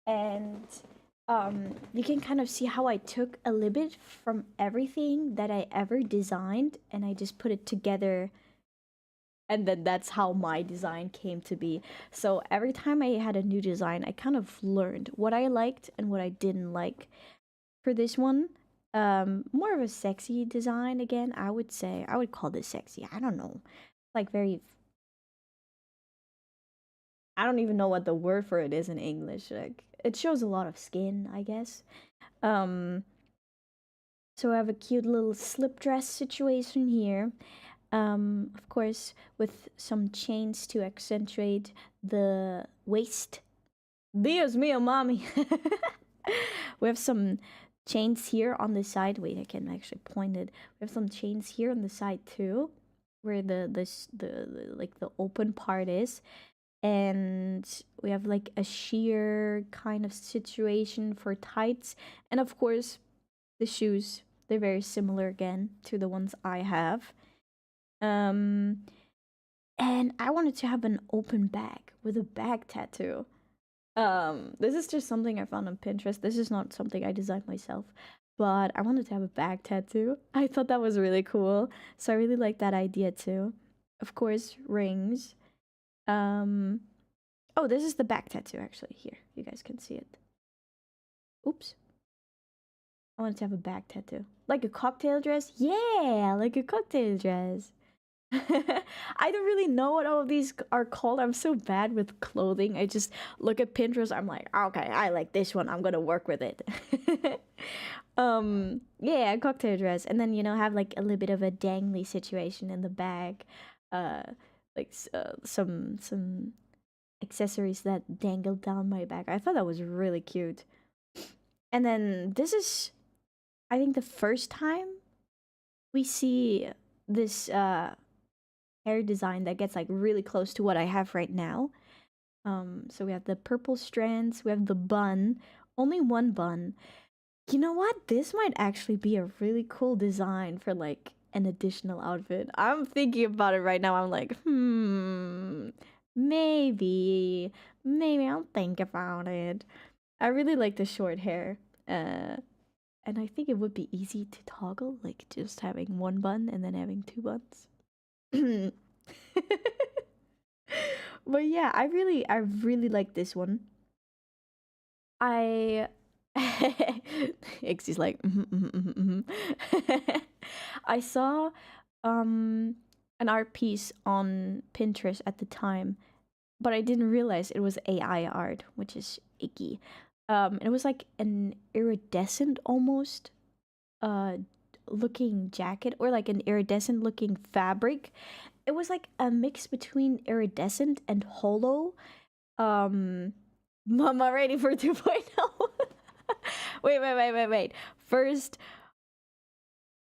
and you can kind of see how I took a little bit from everything that I ever designed, and I just put it together, and then that's how my design came to be. So every time I had a new design, I kind of learned what I liked and what I didn't like. For this one, more of a sexy design again, I would say. I would call this sexy. I don't know. Like very, I don't even know what the word for it is in English. Like, it shows a lot of skin, I guess. So I have a cute little slip dress situation here. Of course, with some chains to accentuate the waist. Dios mío, mommy. We have some chains here on the side. Wait, I can actually point it. We have some chains here on the side too, where the like the open part is. And we have like a sheer kind of situation for tights, and of course the shoes, they're very similar again to the ones I have. And I wanted to have an open bag with a bag tattoo. This is just something I found on Pinterest. This is not something I designed myself, but I wanted to have a bag tattoo. I thought that was really cool, so I really like that idea too. Of course, rings. Oh, this is the back tattoo actually. Here, you guys can see it. Oops. I wanted to have a back tattoo. Like a cocktail dress? Yeah, like a cocktail dress. I don't really know what all of these are called. I'm so bad with clothing. I just look at Pinterest. I'm like, okay, I like this one. I'm gonna work with it. Yeah, cocktail dress, and then have like a little bit of a dangly situation in the bag, like some accessories that dangled down my back. I thought that was really cute. And then this is, I think, the first time we see this hair design that gets like really close to what I have right now. So we have the purple strands, we have the bun, only one bun. You know what? This might actually be a really cool design for like an additional outfit. I'm thinking about it right now. I'm like, maybe, maybe I'll think about it. I really like the short hair. And I think it would be easy to toggle, like just having one bun and then having two buns. But yeah, I really like this one. I Ixie's like I saw an art piece on Pinterest at the time, but I didn't realize it was AI art, which is icky. It was like an iridescent almost looking jacket, or like an iridescent looking fabric. It was like a mix between iridescent and hollow. Mama ready for 2.0. Wait. First,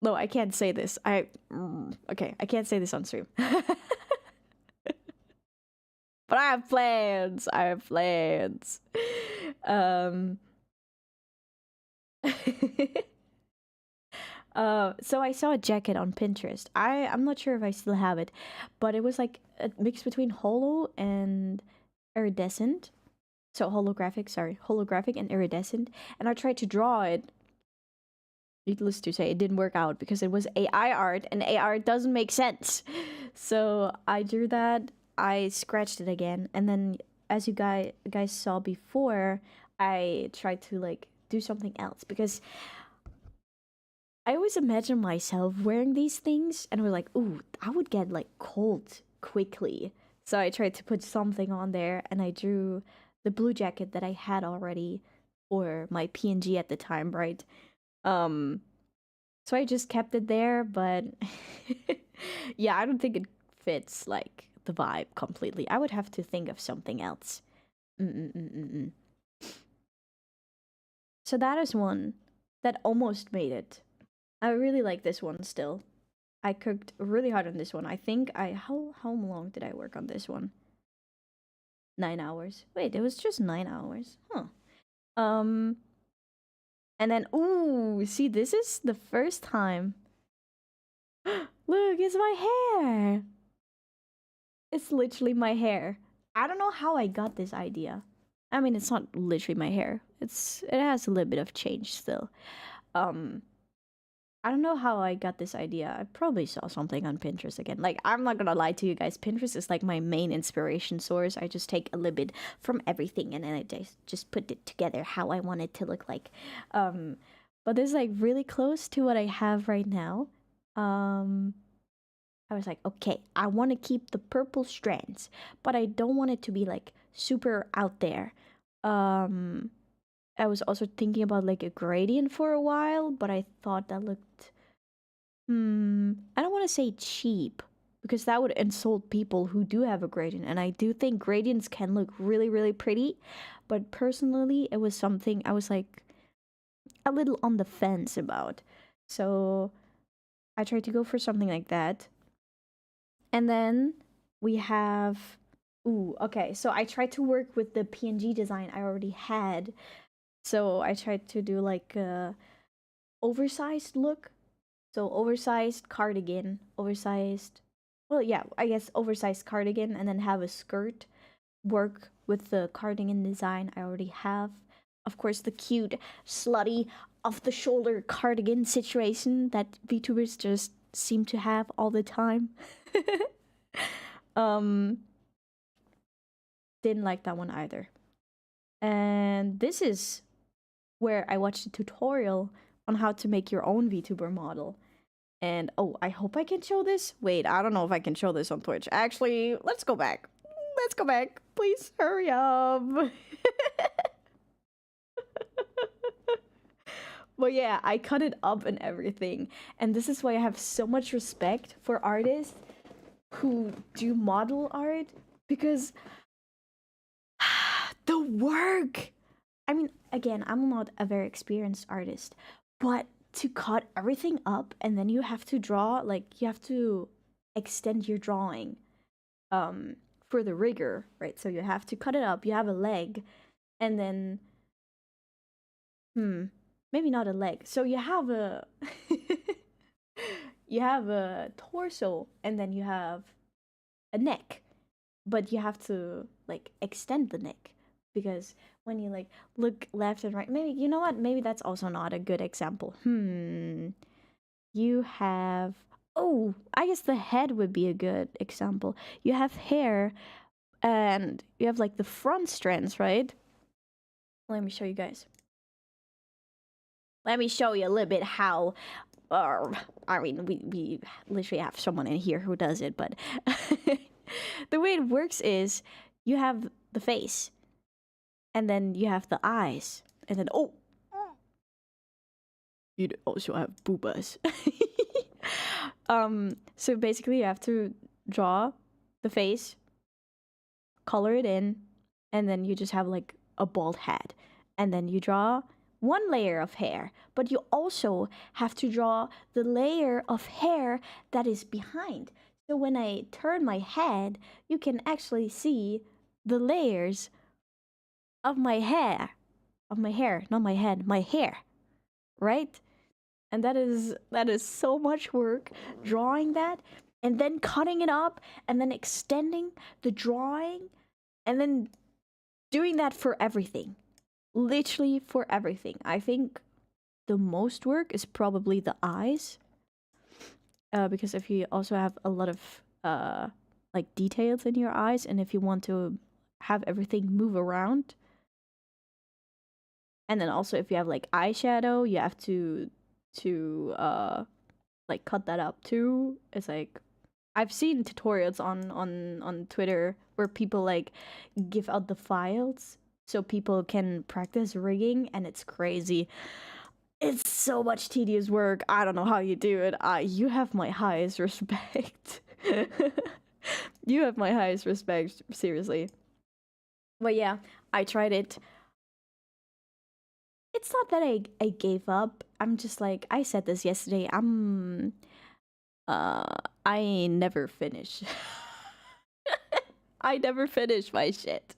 no, I can't say this. Okay, I can't say this on stream. But I have plans. So I saw a jacket on Pinterest. I'm not sure if I still have it, but it was like a mix between holo and iridescent. So holographic and iridescent. And I tried to draw it. Needless to say, it didn't work out because it was AI art, and AI art doesn't make sense. So I drew that. I scratched it again, and then as you guys saw before, I tried to like do something else because I always imagine myself wearing these things, and we're like, ooh, I would get like cold quickly. So I tried to put something on there, and I drew the blue jacket that I had already for my PNG at the time, right? So I just kept it there, but yeah, I don't think it fits like the vibe completely. I would have to think of something else. So that is one that almost made it. I really like this one still. I cooked really hard on this one. I think how long did I work on this one? 9 hours. Wait, it was just 9 hours. Huh. And then ooh, see, this is the first time. Look, it's my hair. It's literally my hair. I don't know how I got this idea. I mean, it's not literally my hair. It has a little bit of change still. I don't know how I got this idea. I probably saw something on Pinterest again. Like, I'm not gonna lie to you guys. Pinterest is like my main inspiration source. I just take a little bit from everything and then I just put it together how I want it to look like. But this is like really close to what I have right now. I was like, okay, I want to keep the purple strands, but I don't want it to be like super out there. I was also thinking about like a gradient for a while, but I thought that looked I don't want to say cheap because that would insult people who do have a gradient, and I do think gradients can look really really pretty, but personally it was something I was like a little on the fence about. So I tried to go for something like that. And then we have ooh, okay. So I tried to work with the PNG design I already had. So I tried to do like a oversized look. So oversized cardigan, oversized, well, yeah, I guess oversized cardigan, and then have a skirt work with the cardigan design I already have. Of course, the cute, slutty, off the shoulder cardigan situation that VTubers just seem to have all the time. Didn't like that one either. And this is where I watched a tutorial on how to make your own VTuber model. And oh, I hope I can show this. Wait, I don't know if I can show this on Twitch. Actually, let's go back. Let's go back. Please hurry up. But yeah, I cut it up and everything. And this is why I have so much respect for artists who do model art, because the work. I mean, again, I'm not a very experienced artist, but to cut everything up and then you have to draw, like you have to extend your drawing for the rigor, right? So you have to cut it up, you have a leg, and then maybe not a leg. So you have a you have a torso, and then you have a neck, but you have to like extend the neck, because when you like look left and right, maybe, you know what, maybe that's also not a good example. You have, oh, I guess the head would be a good example. You have hair, and you have like the front strands, right? Let me show you guys. Let me show you a little bit how, I mean, we literally have someone in here who does it, but the way it works is you have the face, and then you have the eyes, and then, oh, you also have boobas. So basically you have to draw the face, color it in, and then you just have like a bald head, and then you draw one layer of hair, but you also have to draw the layer of hair that is behind. So when I turn my head, you can actually see the layers of my hair, not my head, my hair, right? And that is so much work, drawing that, and then cutting it up, and then extending the drawing, and then doing that for everything. Literally for everything. I think the most work is probably the eyes, because if you also have a lot of like details in your eyes, and if you want to have everything move around, and then also if you have like eyeshadow, you have to like cut that up too. It's like, I've seen tutorials on Twitter where people like give out the files so people can practice rigging, and it's crazy. It's so much tedious work. I don't know how you do it. You have my highest respect. You have my highest respect, seriously. But yeah, I tried it. It's not that I gave up. I'm just like, I said this yesterday. I never finish. I never finish my shit.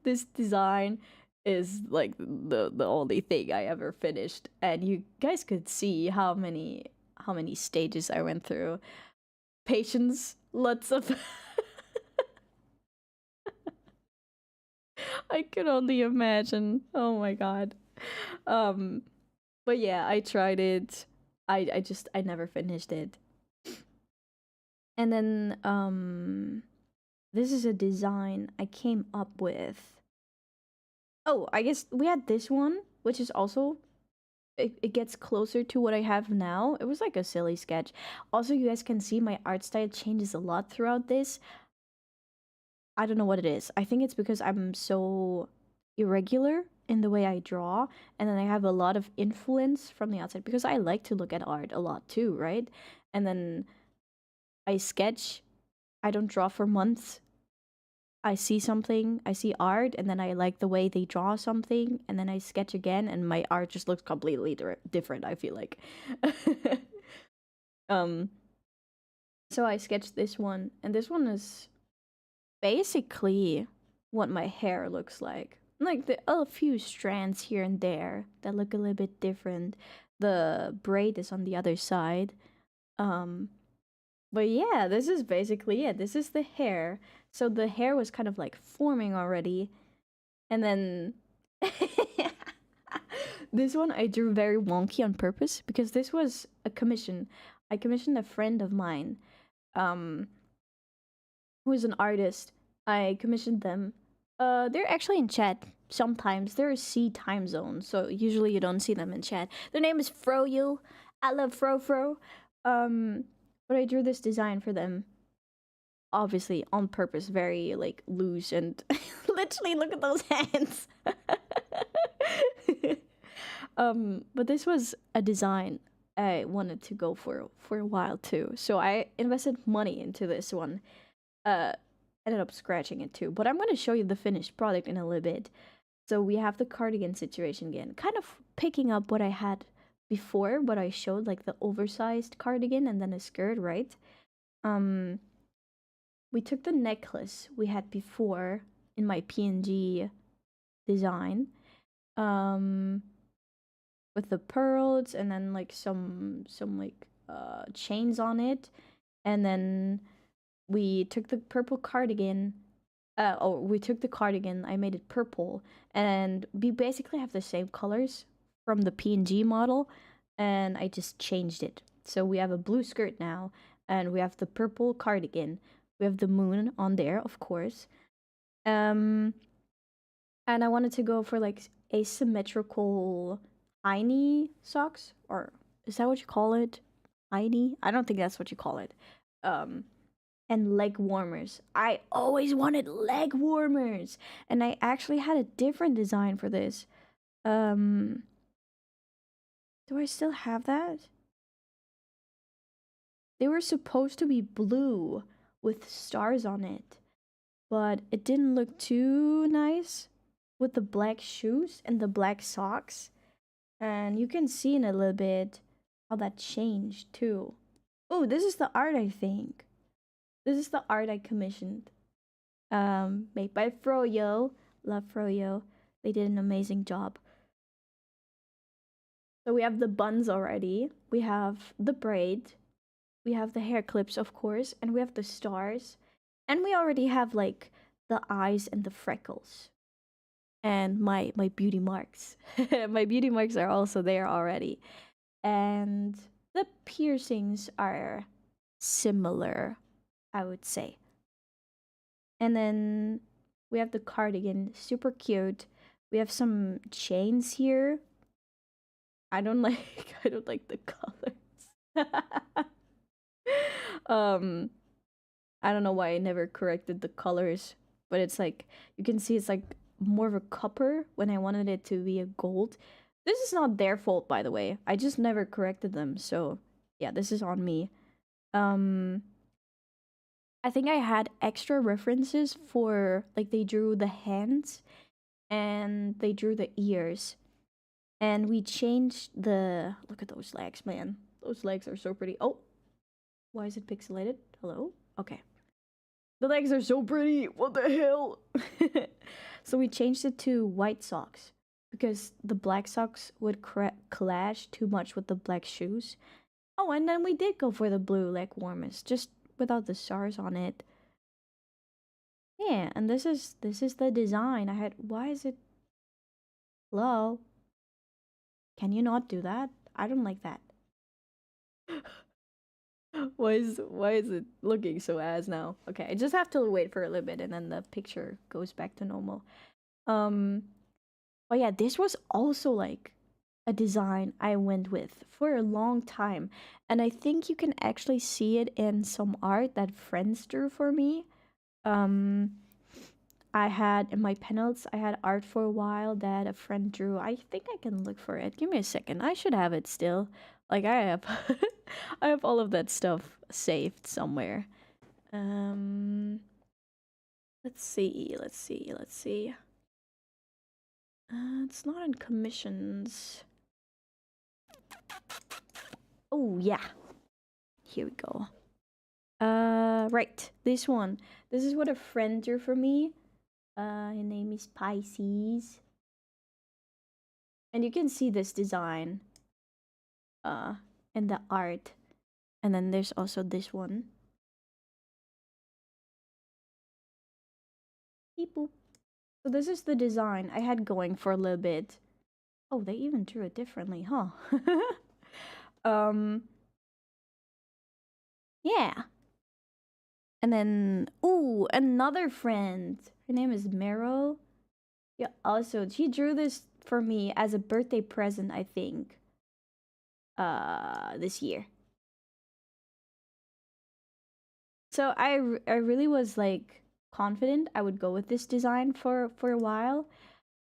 This design is like the only thing I ever finished, and you guys could see how many stages I went through. Patience, lots of I could only imagine. Oh my god. Um but yeah, I tried it. I never finished it. And then this is a design I came up with. Oh, I guess we had this one, which is also, it gets closer to what I have now. It was like a silly sketch. Also, you guys can see my art style changes a lot throughout this. I don't know what it is. I think it's because I'm so irregular in the way I draw, and then I have a lot of influence from the outside, because I like to look at art a lot too, right? And then I sketch. I don't draw for months. I see something, I see art, and then I like the way they draw something, and then I sketch again, and my art just looks completely different, I feel like. um so I sketched this one, and this one is basically what my hair looks like. Like a few strands here and there that look a little bit different. The braid is on the other side. But yeah, this is basically it. This is the hair. So the hair was kind of like forming already. And then this one I drew very wonky on purpose, because this was a commission. I commissioned a friend of mine, who is an artist. I commissioned them. They're actually in chat sometimes. They're a C time zone, so usually you don't see them in chat. Their name is Froyo. I love Fro. But I drew this design for them, obviously on purpose, very like loose, and literally look at those hands. But this was a design I wanted to go for a while too, so I invested money into this one. Ended up scratching it too, but I'm going to show you the finished product in a little bit. So we have the cardigan situation again, kind of picking up what I had before, what I showed, like the oversized cardigan and then a skirt, right? We took the necklace we had before in my PNG design, with the pearls and then like some like chains on it. And then we took the purple cardigan. We took the cardigan. I made it purple, and we basically have the same colors from the PNG model, and I just changed it. So we have a blue skirt now, and we have the purple cardigan. We have the moon on there, of course. And I wanted to go for like asymmetrical hiney socks, or is that what you call it? Hiney? I don't think that's what you call it. And leg warmers. I always wanted leg warmers, and I actually had a different design for this. Do I still have that? They were supposed to be blue with stars on it, but it didn't look too nice with the black shoes and the black socks. And you can see in a little bit how that changed too. Oh, this is the art, I think. This is the art I commissioned. Made by Froyo. Love Froyo. They did an amazing job. So we have the buns already. We have the braid. We have the hair clips, of course. And we have the stars. And we already have like the eyes and the freckles. And my beauty marks. My beauty marks are also there already. And the piercings are similar, I would say. And then we have the cardigan, super cute. We have some chains here. I don't like the colors. I don't know why I never corrected the colors, but it's like you can see it's like more of a copper when I wanted it to be a gold. This is not their fault, by the way. I just never corrected them, so yeah, this is on me. I think I had extra references for like they drew the hands and they drew the ears. And we changed the look at those legs, man. Those legs are so pretty. Oh, why is it pixelated? Hello? Okay. The legs are so pretty. What the hell? So we changed it to white socks because the black socks would clash too much with the black shoes. Oh, and then we did go for the blue leg warmers, just without the stars on it. Yeah, and this is the design. I had why is it hello? Can you not do that? I don't like that. Why is it looking so ass now? Okay, I just have to wait for a little bit and then the picture goes back to normal. But yeah, this was also like a design I went with for a long time. And I think you can actually see it in some art that friends drew for me. I had in my pen notes, I had art for a while that a friend drew. I think I can look for it. Give me a second. I should have it still. Like I have I have all of that stuff saved somewhere. Let's see. It's not in commissions. Oh yeah. Here we go. Right. This one. This is what a friend drew for me. Her name is Pisces. And you can see this design in the art. And then there's also this one. Beep boop. So this is the design I had going for a little bit. Oh, they even drew it differently, huh? Yeah. And then, ooh, another friend. Her name is Meryl. Yeah, also, she drew this for me as a birthday present, I think. This year. So I really was like confident I would go with this design for a while,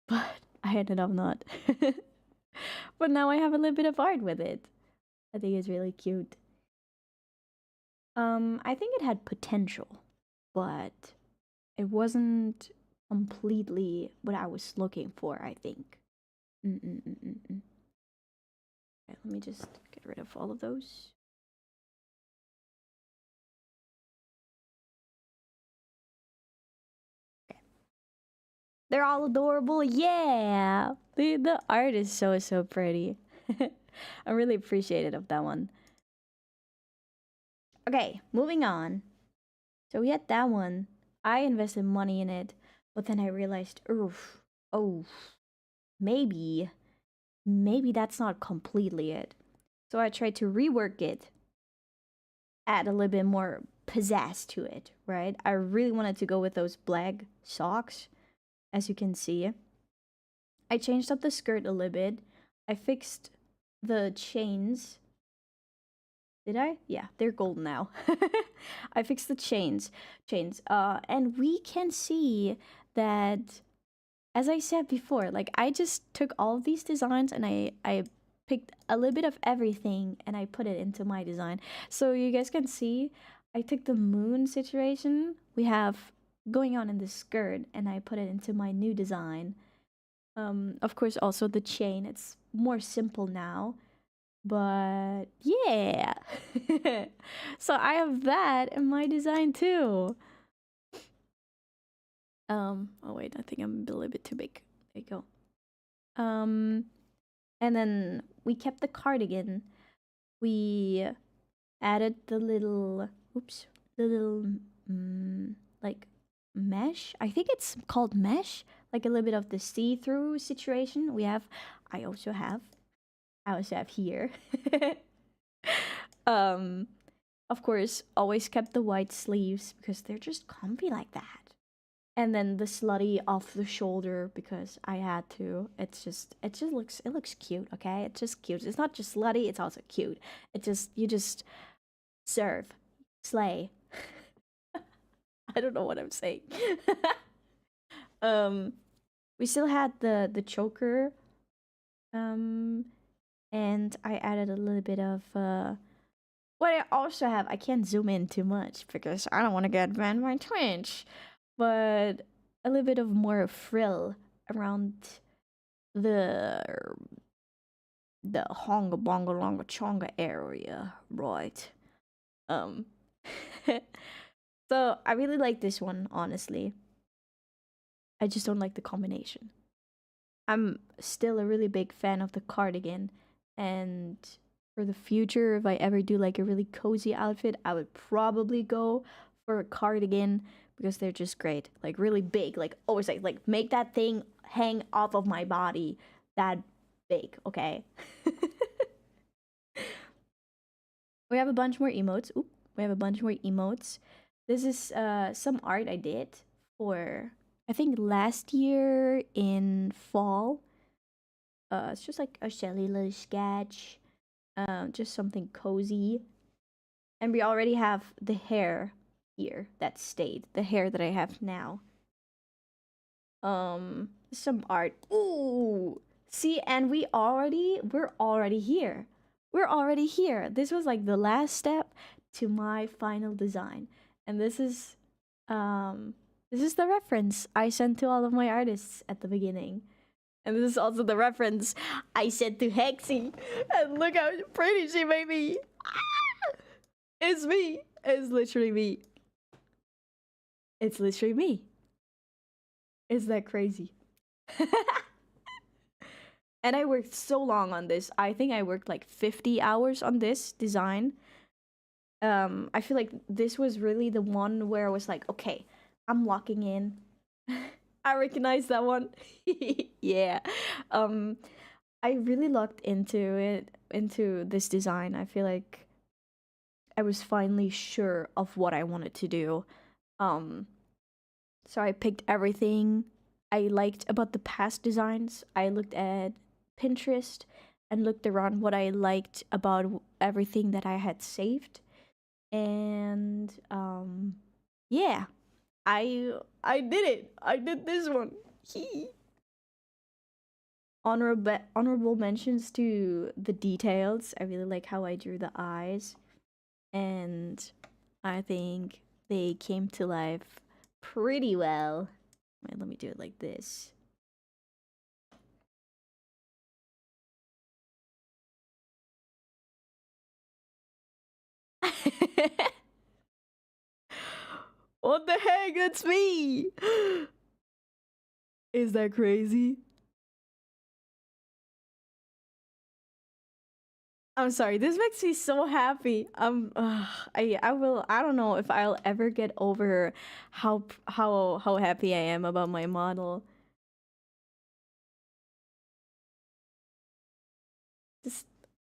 but I ended up not. But now I have a little bit of art with it. I think it's really cute. I think it had potential, but it wasn't completely what I was looking for, I think. Okay, let me just get rid of all of those. Okay. They're all adorable. Yeah. The art is so pretty. I'm really appreciative of that one. Okay, moving on. So we had that one. I invested money in it, but then I realized, oh, maybe that's not completely it. So I tried to rework it, add a little bit more pizzazz to it, right? I really wanted to go with those black socks, as you can see. I changed up the skirt a little bit. I fixed the chains. Did I? Yeah, they're gold now. I fixed the chains. And we can see that, as I said before, like I just took all of these designs and I picked a little bit of everything and I put it into my design. So you guys can see, I took the moon situation we have going on in the skirt and I put it into my new design. Of course, also the chain. It's more simple now. But yeah. So I have that in my design too. Oh wait, I think I'm a little bit too big. There you go. And then we kept the cardigan. We added the little like mesh. I think it's called mesh, like a little bit of the see-through situation. I also have here. Of course, always kept the white sleeves because they're just comfy like that. And then the slutty off the shoulder because I had to. It looks cute, okay? It's just cute. It's not just slutty, it's also cute. You just serve, slay. I don't know what I'm saying. We still had the choker. And I added a little bit of what I also have. I can't zoom in too much because I don't want to get banned by Twitch, but a little bit of more frill around the honga bonga longa chonga area, right? So I really like this one, honestly. I just don't like the combination. I'm still a really big fan of the cardigan, and for the future, if I ever do like a really cozy outfit, I would probably go for a cardigan because they're just great. Like really big, like always like make that thing hang off of my body that big, okay? We have a bunch more emotes. We have a bunch more emotes. This is some art I did for, I think, last year in fall. It's just like a silly little sketch. Just something cozy. And we already have the hair here that stayed. The hair that I have now. Some art. Ooh! See, and we're already here. We're already here. This was like the last step to my final design. And this is the reference I sent to all of my artists at the beginning. And this is also the reference I sent to 𝐒𝐥𝐬. And look how pretty she made me. Ah! It's me. It's literally me. It's literally me. Is that crazy? And I worked so long on this. I think I worked like 50 hours on this design. I feel like this was really the one where I was like, okay, I'm locking in. I recognize that one. Yeah. I really locked into this design. I feel like I was finally sure of what I wanted to do. So I picked everything I liked about the past designs. I looked at Pinterest and looked around what I liked about everything that I had saved. And yeah, I did it. I did this one. Honorable mentions to the details. I really like how I drew the eyes, and I think they came to life pretty well. Wait, let me do it like this. What the heck? That's me! Is that crazy? I'm sorry. This makes me so happy. I don't know if I'll ever get over how happy I am about my model. Just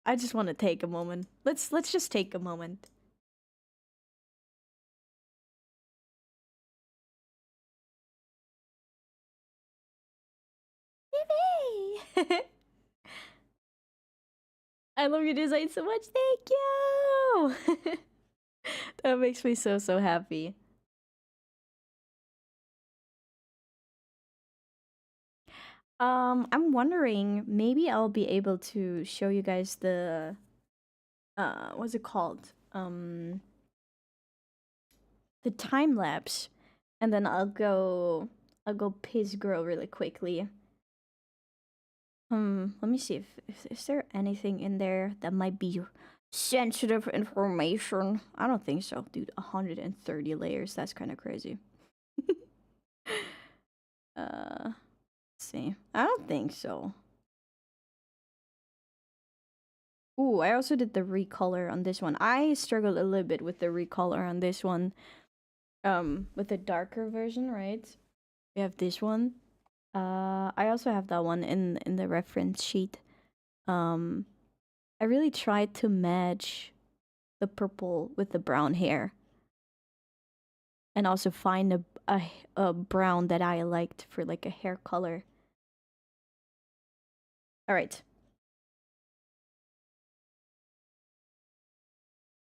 I just want to take a moment. Let's just take a moment. Yippee! I love your design so much. Thank you. That makes me so happy. I'm wondering, maybe I'll be able to show you guys the what's it called? The time lapse, and then I'll go piss girl really quickly. Let me see if is there anything in there that might be sensitive information. I don't think so, dude. 130 layers. That's kind of crazy. Let's see. I don't think so. Ooh, I also did the recolor on this one. I struggled a little bit with the recolor on this one. With the darker version, right? We have this one. I also have that one in the reference sheet. I really tried to match the purple with the brown hair, and also find a brown that I liked for like a hair color. All right.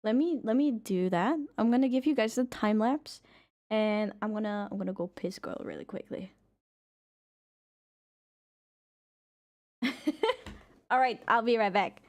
Let me do that. I'm gonna give you guys the time lapse, and I'm gonna go piss girl really quickly. All right, I'll be right back.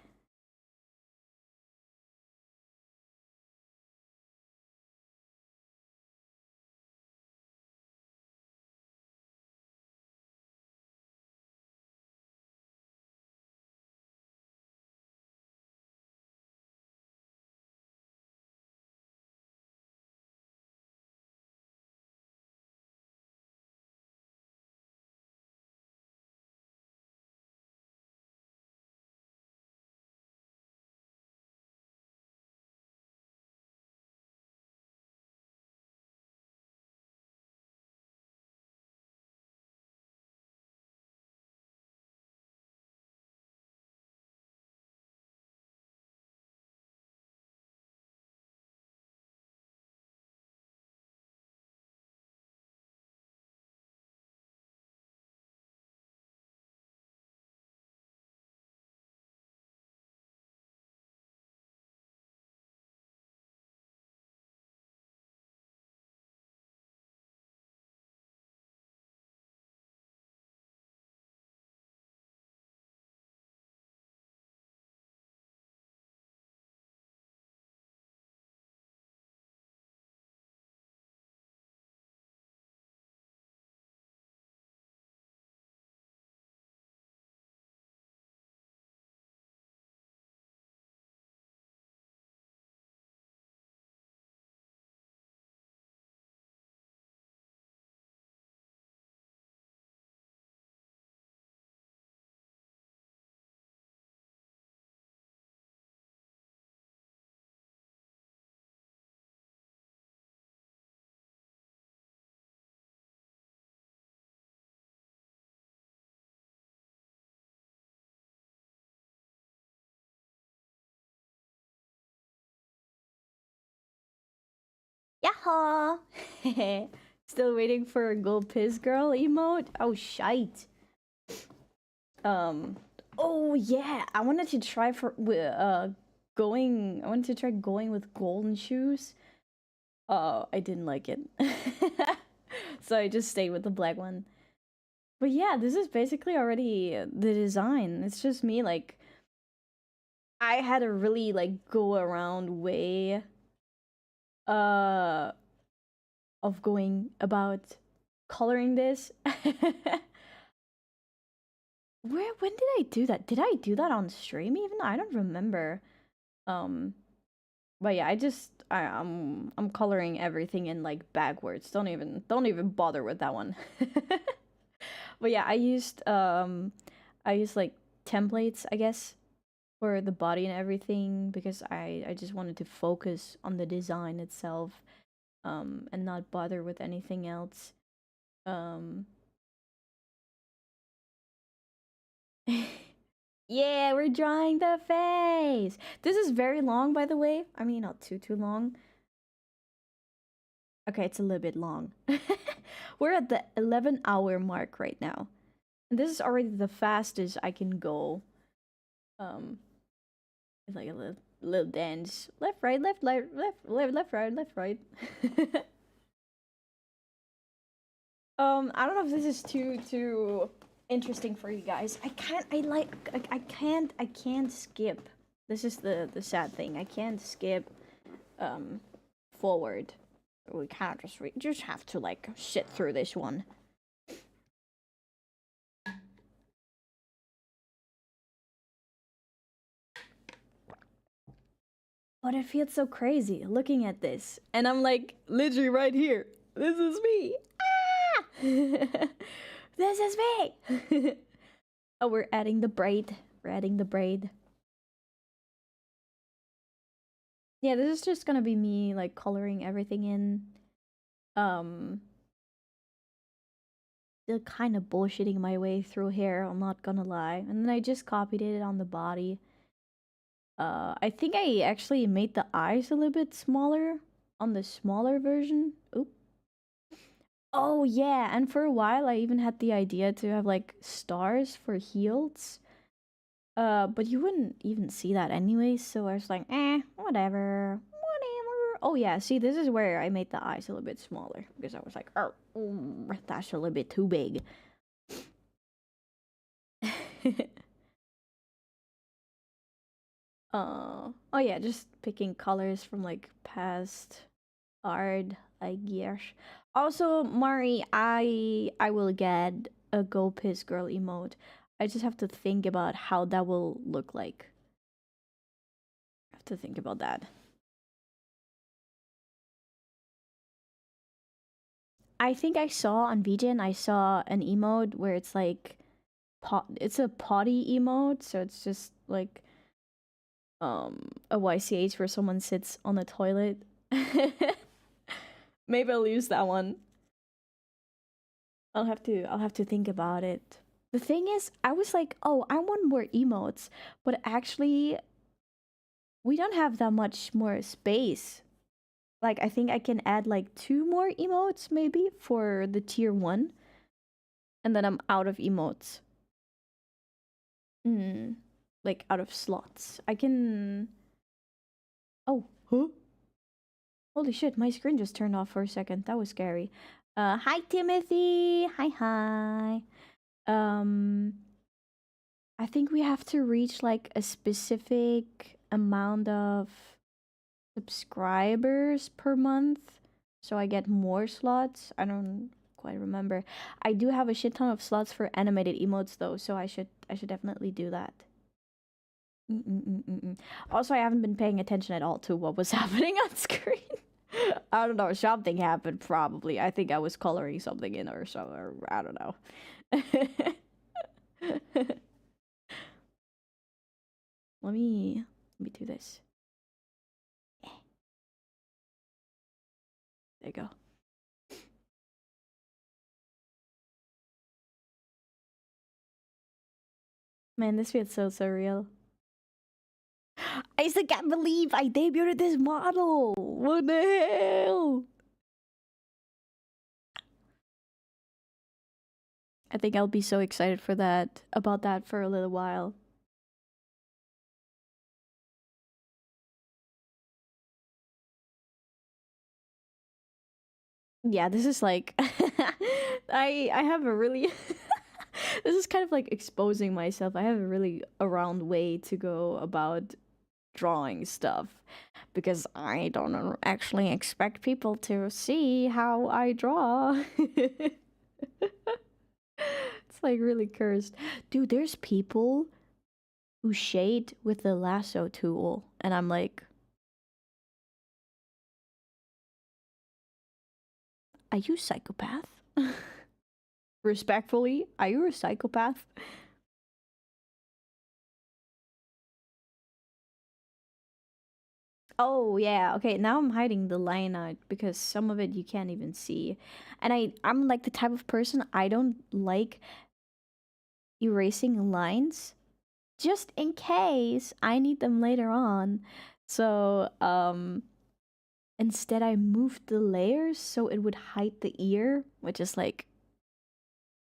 Yahoo! Still waiting for a gold piss girl emote? Oh, shite. Oh yeah, I wanted to try going. I wanted to try going with golden shoes. Oh, I didn't like it. So I just stayed with the black one. But yeah, this is basically already the design. It's just me, like, I had a really, like, go around way uh of going about coloring this. When did I do that? Did I do that on stream even? I don't remember. Um but yeah, I'm coloring everything in like backwards. Don't even bother with that one. But yeah, I used like templates, I guess. for the body and everything, because I just wanted to focus on the design itself, and not bother with anything else. Yeah, we're drawing the face. This is very long, by the way. I mean, not too long. Okay, it's a little bit long. We're at the 11-hour mark right now. And this is already the fastest I can go. It's like a little dance. Left, right, left, right, left, right, left, right. I don't know if this is too interesting for you guys. I can't skip. This is the sad thing. I can't skip forward. We can't just have to like sit through this one. But it feels so crazy looking at this. And I'm like, literally right here. This is me. Ah! This is me. Oh, we're adding the braid. We're adding the braid. Yeah, this is just gonna be me like coloring everything in. Still kind of bullshitting my way through here, I'm not gonna lie. And then I just copied it on the body. I think I actually made the eyes a little bit smaller on the smaller version. Oop. Oh yeah, and for a while I even had the idea to have like stars for heels. But you wouldn't even see that anyway, so I was like, whatever. Oh yeah, see, this is where I made the eyes a little bit smaller, because I was like, oh, that's a little bit too big. Oh yeah, just picking colors from like past art, I guess. Also, Mari, I will get a Go Piss Girl emote. I just have to think about how that will look like. I have to think about that. I think I saw on VGen, I saw an emote where it's like, it's a potty emote, so it's just like a YCH where someone sits on the toilet. Maybe I'll use that one. I'll have to think about it. The thing is, I was like, oh, I want more emotes, but actually we don't have that much more space. Like, I think I can add like 2 more emotes maybe for the tier 1, and then I'm out of emotes. Like out of slots. I can. Oh, huh? Holy shit, my screen just turned off for a second. That was scary. Hi Timothy. Hi. I think we have to reach like a specific amount of subscribers per month, so I get more slots. I don't quite remember. I do have a shit ton of slots for animated emotes though, so I should definitely do that. Also, I haven't been paying attention at all to what was happening on screen. I don't know, something happened probably. I think I was coloring something in or so, or I don't know. Let me do this. There you go. Man, this feels so surreal. I still can't believe I debuted this model. What the hell? I think I'll be so excited for that, about that for a little while. Yeah, this is like I have a really this is kind of like exposing myself. I have a really around way to go about drawing stuff, because I don't actually expect people to see how I draw. It's like really cursed. Dude, there's people who shade with the lasso tool, and I'm like, are you a psychopath? Respectfully, are you a psychopath? Oh yeah, okay. Now I'm hiding the line out because some of it you can't even see, and I'm like the type of person I don't like erasing lines just in case I need them later on. So instead I moved the layers so it would hide the ear, which is like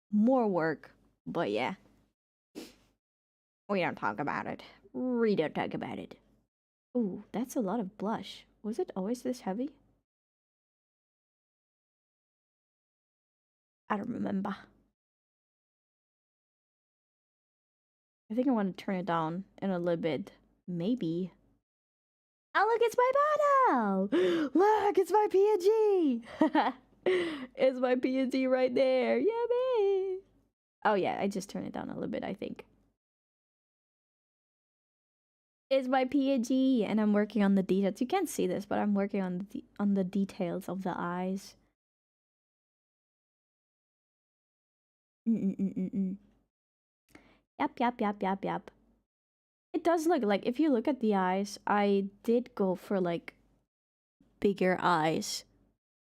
more work. But yeah, we don't talk about it. We don't talk about it. Ooh, that's a lot of blush. Was it always this heavy? I don't remember. I think I want to turn it down in a little bit. Maybe. Oh, look, it's my model! Look, it's my PNG! It's my PNG right there. Yummy! Oh, yeah, I just turned it down a little bit, I think. It's my PNG, and I'm working on the details. You can't see this, but I'm working on the details of the eyes. Yep, yep, yep, yep, yep. It does look like, if you look at the eyes, I did go for like bigger eyes.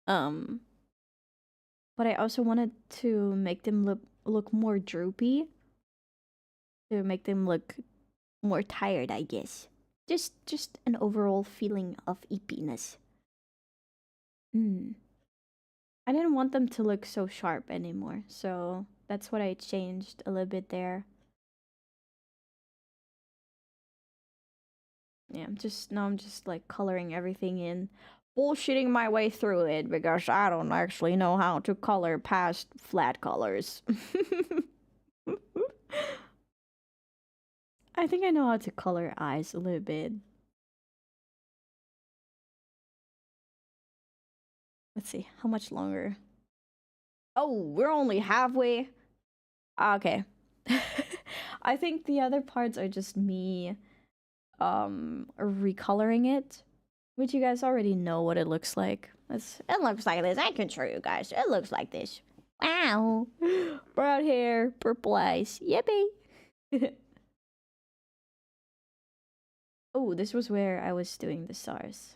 But I also wanted to make them look more droopy. To make them look more tired, I guess. Just an overall feeling of eepiness. I didn't want them to look so sharp anymore, so that's what I changed a little bit there. Yeah, I'm just like coloring everything in, bullshitting my way through it because I don't actually know how to color past flat colors. I think I know how to color eyes a little bit. Let's see, how much longer? Oh, we're only halfway. Okay. I think the other parts are just me recoloring it, which you guys already know what it looks like. It looks like this. I can show you guys. It looks like this. Wow. Brown hair, purple eyes. Yippee. Oh, this was where I was doing the stars.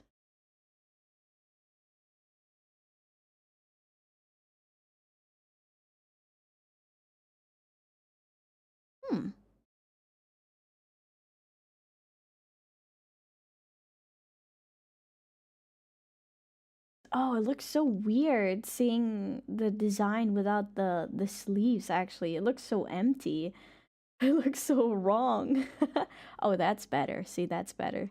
Oh, it looks so weird seeing the design without the sleeves actually. It looks so empty. It looks so wrong. Oh, that's better. See, that's better.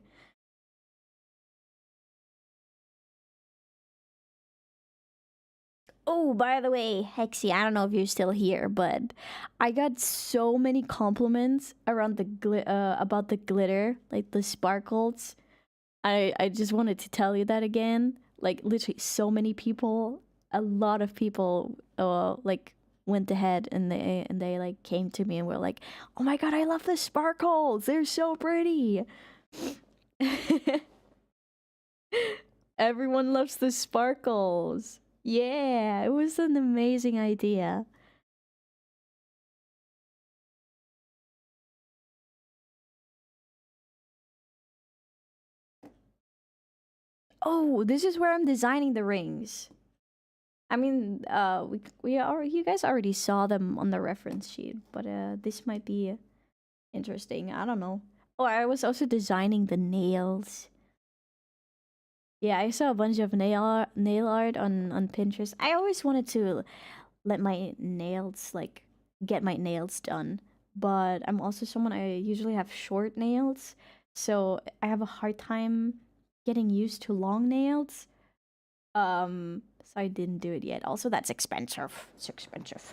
Oh, by the way, 𝐒𝐥𝐬𝐚, I don't know if you're still here, but I got so many compliments around about the glitter, like the sparkles. I just wanted to tell you that again. Like literally so many people, a lot of people like went ahead and they like came to me and were like, "Oh my god, I love the sparkles. They're so pretty." Everyone loves the sparkles. Yeah, it was an amazing idea. Oh, this is where I'm designing the rings. I mean, you guys already saw them on the reference sheet, but this might be interesting. I don't know. Oh, I was also designing the nails. Yeah, I saw a bunch of nail art on Pinterest. I always wanted to let my nails like get my nails done, but I'm also someone I usually have short nails, so I have a hard time getting used to long nails. So I didn't do it yet. Also, that's expensive. It's expensive.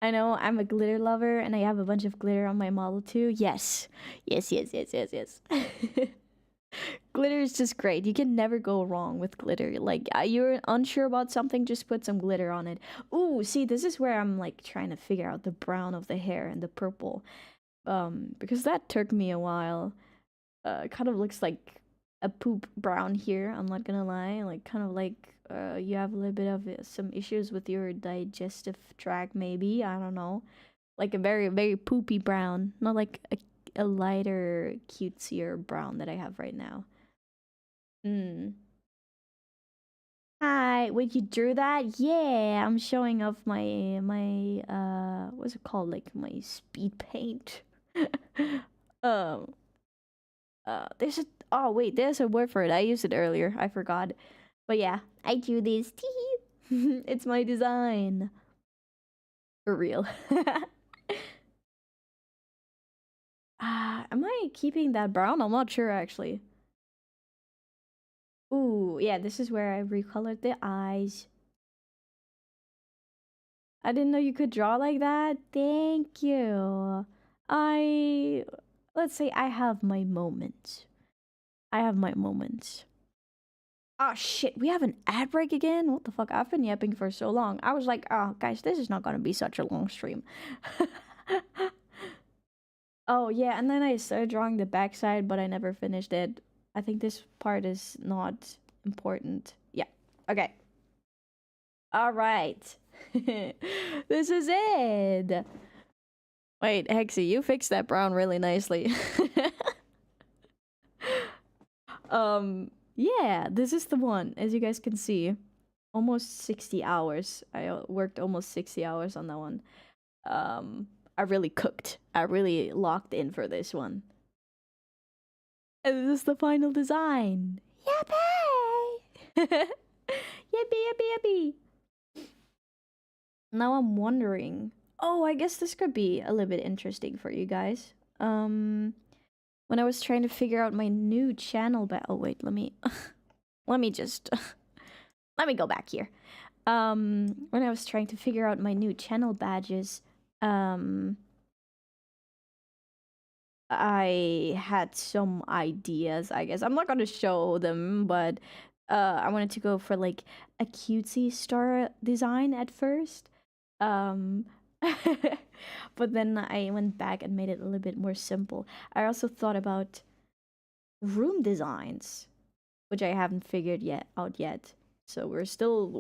I know I'm a glitter lover and I have a bunch of glitter on my model too. Yes. Yes, yes, yes, yes, yes. Glitter is just great. You can never go wrong with glitter. Like, you're unsure about something, just put some glitter on it. Ooh, see, this is where I'm like trying to figure out the brown of the hair and the purple. Because that took me a while. It kind of looks like a poop brown here, I'm not gonna lie. Like, kind of like you have a little bit of some issues with your digestive tract, maybe. I don't know. Like a very, very poopy brown. Not like a lighter, cutesier brown that I have right now. Hi, wait, you drew that? Yeah, I'm showing off my what's it called? Like my speed paint. um there's a oh wait, there's a word for it. I used it earlier. I forgot. But yeah, I drew this. It's my design. For real. Am I keeping that brown? I'm not sure actually. Ooh, yeah, this is where I recolored the eyes. I didn't know you could draw like that. Thank you. Let's say I have my moments. I have my moments. Oh shit, we have an ad break again? What the fuck? I've been yapping for so long. I was like, oh guys, this is not gonna be such a long stream. Oh yeah, and then I started drawing the backside, but I never finished it. I think this part is not important. Yeah, okay. Alright. This is it. Wait, 𝐒𝐤𝐬𝐚𝐥𝐬, you fixed that brown really nicely. Yeah, this is the one. As you guys can see, almost 60 hours. I worked almost 60 hours on that one. I really cooked. I really locked in for this one. And this is the final design. Yippee! Yippee, yippee, yippee! Now I'm wondering. Oh, I guess this could be a little bit interesting for you guys. When I was trying to figure out my new channel oh wait, let me just let me go back here. When I was trying to figure out my new channel badges, I had some ideas, I guess. I'm not gonna show them, but I wanted to go for like a cutesy star design at first. But then I went back and made it a little bit more simple. I also thought about room designs, which I haven't figured out yet. So we're still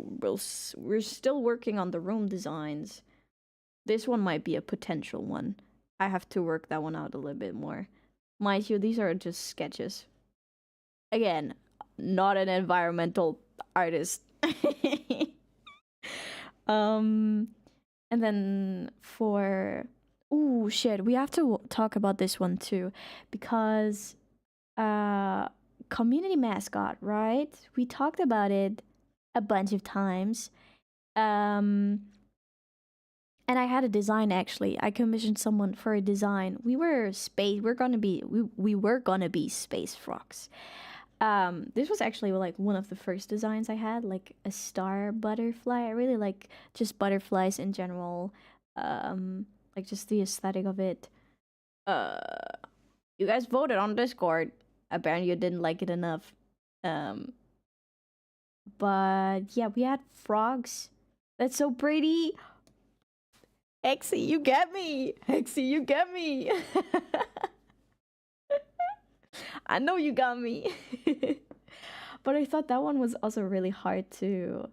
working on the room designs. This one might be a potential one. I have to work that one out a little bit more. Mind you, these are just sketches. Again, not an environmental artist. And then for ooh shit, we have to talk about this one too, because community mascot, right? We talked about it a bunch of times. And I had a design actually. I commissioned someone for a design. We were gonna be space frogs. This was actually like one of the first designs I had, like a star butterfly. I really like just butterflies in general. Like just the aesthetic of it. You guys voted on Discord. Apparently you didn't like it enough. But yeah, we had frogs. That's so pretty. 𝐒𝐤𝐬𝐚𝐥𝐬𝐿, you get me. 𝐒𝐤𝐬𝐚𝐥𝐬𝐿, you get me. I know you got me. But I thought that one was also really hard to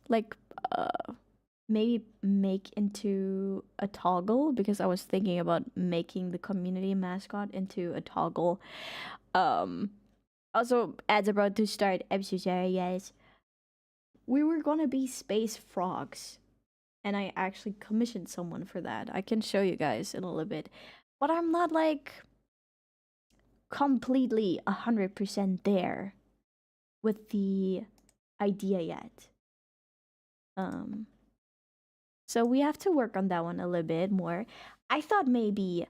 like maybe make into a toggle, because I was thinking about making the community mascot into a toggle. Also, ads about to start. I'm so sorry, guys. We were gonna be space frogs, and I actually commissioned someone for that. I can show you guys in a little bit, but I'm not like completely 100% there with the idea yet. So we have to work on that one a little bit more. I thought maybe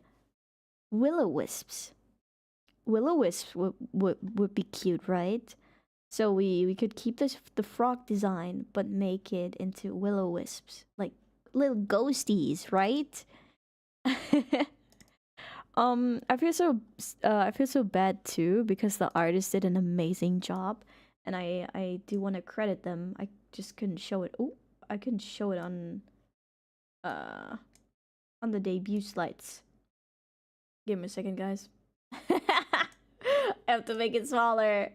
will-o-wisps. Will-o-wisps would be cute, right? So we could keep the frog design, but make it into will-o-wisps, like little ghosties, right? I feel so bad too, because the artist did an amazing job, and I do want to credit them. I just couldn't show it. Oh, I couldn't show it on the debut slides. Give me a second, guys. I have to make it smaller.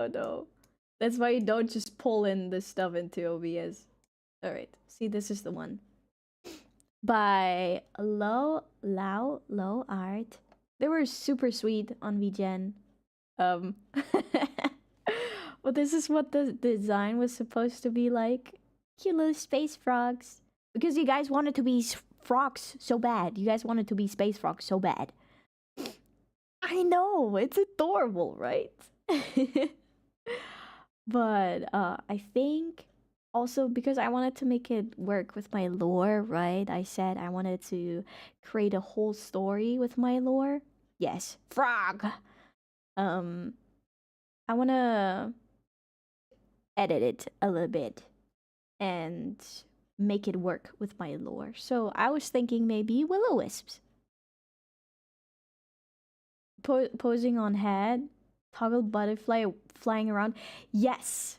no. That's why you don't just pull in this stuff into OBS. Alright, see, this is the one. By Lau Art. They were super sweet on VGen. Well, this is what the design was supposed to be like. Cute little space frogs. Because you guys wanted to be frogs so bad. You guys wanted to be space frogs so bad. I know, it's adorable, right? But I think also because I wanted to make it work with my lore, right? I said I wanted to create a whole story with my lore. Yes, frog. I want to edit it a little bit and make it work with my lore. So I was thinking maybe will-o-wisps. Posing on head, toggle butterfly flying around. Yes,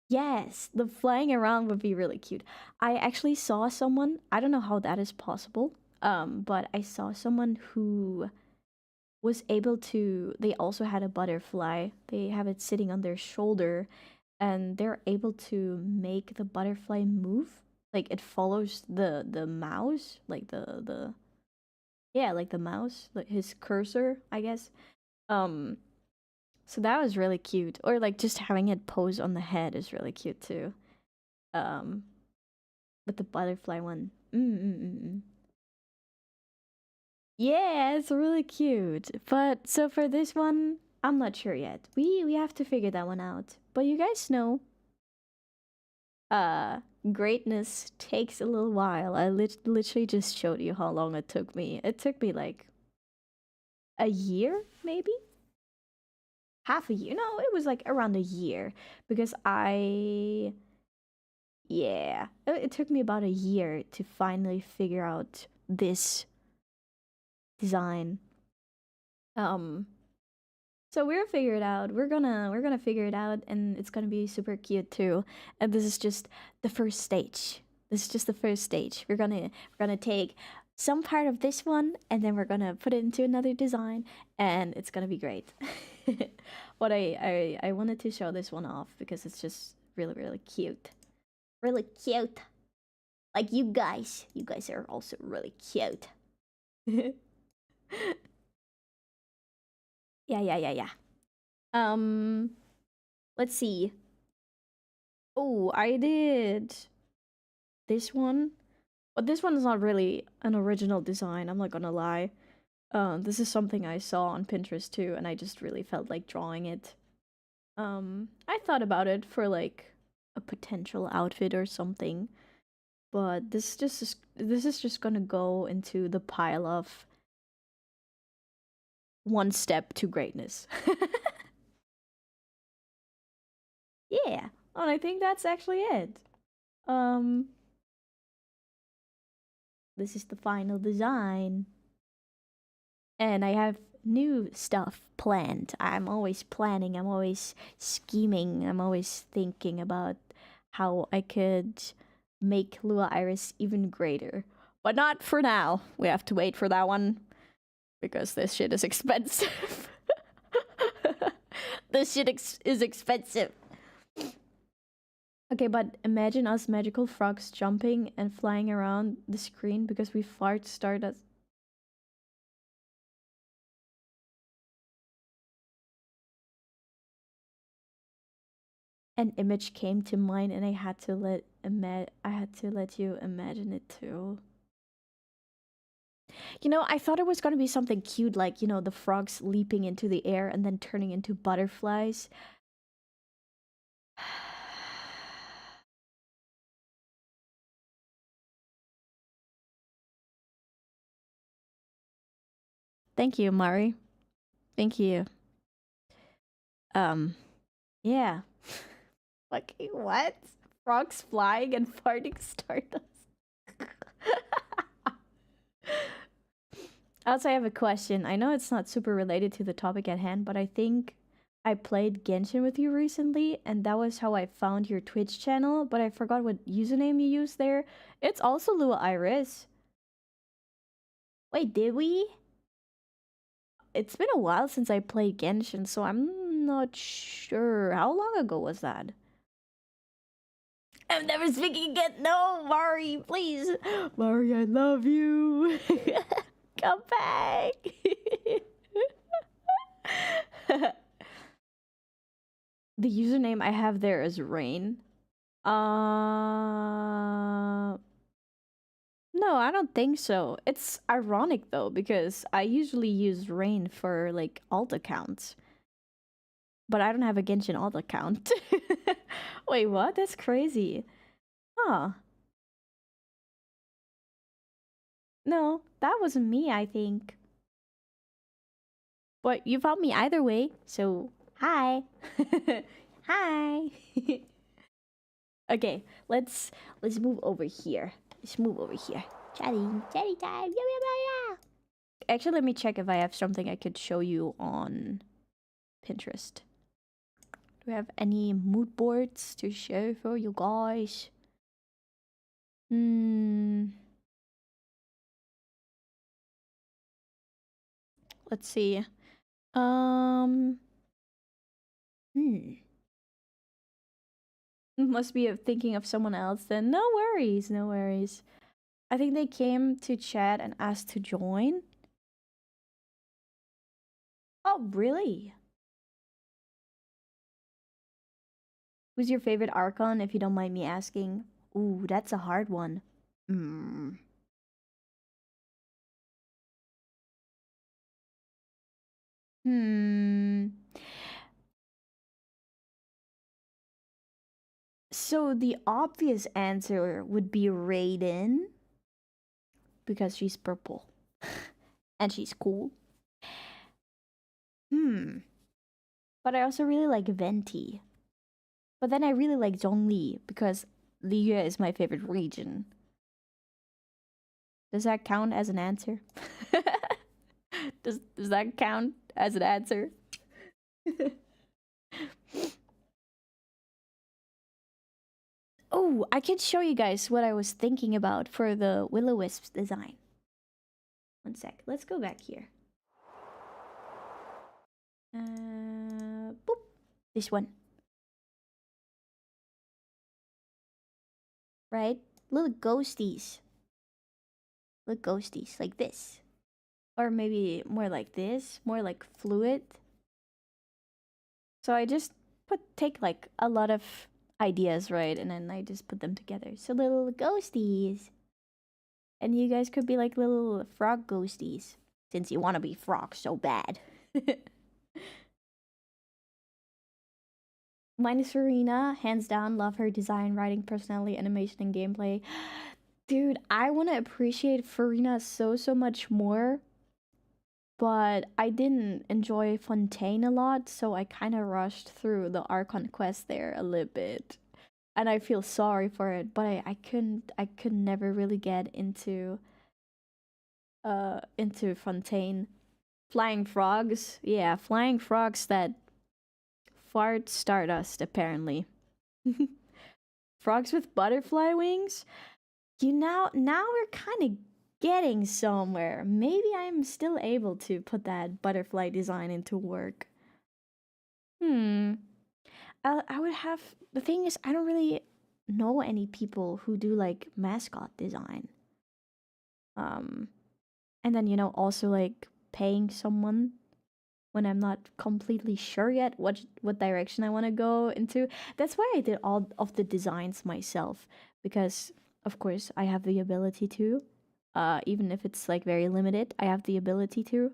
yes, the flying around would be really cute. I actually saw someone, I don't know how that is possible, but I saw someone who was able to, they also had a butterfly. They have it sitting on their shoulder and they're able to make the butterfly move. Like it follows the mouse, like the yeah, like the mouse, like his cursor, I guess. So that was really cute. Or like just having it pose on the head is really cute too. But the butterfly one. Yeah, it's really cute. But so for this one, I'm not sure yet. We have to figure that one out. But you guys know, greatness takes a little while. I literally just showed you how long it took me. It took me like a year, maybe? Half a year? No, it was like around a year. Because yeah, it took me about a year to finally figure out this design. So we'll figure it out. We're gonna figure it out, and it's gonna be super cute too. And this is just the first stage. This is just the first stage. We're gonna take some part of this one, and then we're gonna put it into another design, and it's gonna be great. But I wanted to show this one off because it's just really cute, really cute. Like you guys are also really cute. Yeah. Let's see. Oh, I did this one. But this one is not really an original design, I'm not gonna lie. This is something I saw on Pinterest too, and I just really felt like drawing it. I thought about it for like a potential outfit or something. But this is just gonna go into the pile of one step to greatness. Yeah, and I think that's actually it. This is the final design. And I have new stuff planned. I'm always planning, I'm always scheming, I'm always thinking about how I could make Lua Iris even greater. But not for now. We have to wait for that one. Because this shit is expensive. This shit is expensive. Okay, but imagine us magical frogs jumping and flying around the screen because we fart started. An image came to mind, and I had to let you imagine it too. You know, I thought it was gonna be something cute, like, you know, the frogs leaping into the air and then turning into butterflies. Thank you, Mari. Thank you. Yeah. Like, what? Frogs flying and farting stardust. Also, I have a question. I know it's not super related to the topic at hand, but I think I played Genshin with you recently, and that was how I found your Twitch channel, but I forgot what username you used there. It's also Lua Iris. Wait, did we? It's been a while since I played Genshin, so I'm I'm not sure. How long ago was that? I'm never speaking again. No, Mari, please. Mari, I love you. Come back. The username I have there is Rain. No, I don't think so. It's ironic though, because I usually use Rain for like alt accounts. But I don't have a Genshin alt account. Wait, what? That's crazy. Huh. No, that wasn't me, I think. But you found me either way, so hi. Hi. Okay, let's move over here. Let's move over here. Chatting time. Yeah, yeah, yeah, yeah. Actually, let me check if I have something I could show you on Pinterest. Do we have any mood boards to show for you guys? Let's see. Must be thinking of someone else then. No worries, no worries. I think they came to chat and asked to join. Oh, really? Who's your favorite Archon, if you don't mind me asking? Ooh, that's a hard one. So the obvious answer would be Raiden. Because she's purple. And she's cool. But I also really like Venti. But then I really like Zhongli because Liga is my favorite region. Does that count as an answer? Does that count as an answer? Oh, I can show you guys what I was thinking about for the Will-O-Wisp design. One sec. Let's go back here. Boop. This one. Right? Little ghosties. Little ghosties, like this. Or maybe more like this. More like fluid. So I just take like a lot of ideas, right? And then I just put them together. So little ghosties. And you guys could be like little frog ghosties. Since you want to be frogs so bad. Mine is Serena. Hands down, love her design, writing, personality, animation, and gameplay. Dude, I want to appreciate Farina so much more. But I didn't enjoy Fontaine a lot, so I kind of rushed through the Archon quest there a little bit. And I feel sorry for it, but I could never really get into Fontaine. Flying frogs. Yeah, flying frogs that fart stardust apparently. Frogs with butterfly wings? Now we're kind of getting somewhere. Maybe I'm still able to put that butterfly design into work. I would have... The thing is, I don't really know any people who do, like, mascot design. And then, you know, also, like, paying someone when I'm not completely sure yet what direction I want to go into. That's why I did all of the designs myself. Because, of course, I have the ability to. Even if it's, like, very limited, I have the ability to.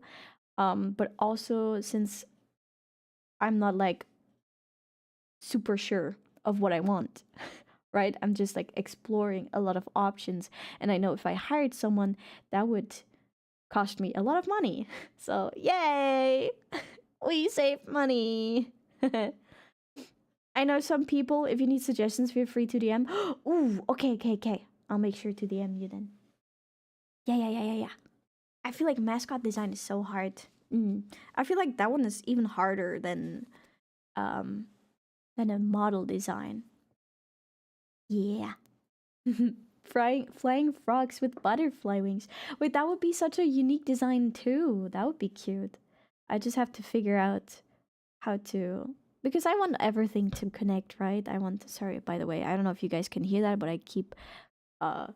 But also, since I'm not, like, super sure of what I want, right? I'm just, like, exploring a lot of options. And I know if I hired someone, that would cost me a lot of money. So, yay! We saved money! I know some people, if you need suggestions, feel free to DM. Ooh, okay. I'll make sure to DM you then. Yeah. I feel like mascot design is so hard. I feel like that one is even harder than a model design. Yeah. Flying frogs with butterfly wings. Wait, that would be such a unique design too. That would be cute. I just have to figure out how to, because I want everything to connect, right? I want, sorry, by the way, I don't know if you guys can hear that, but I keep uh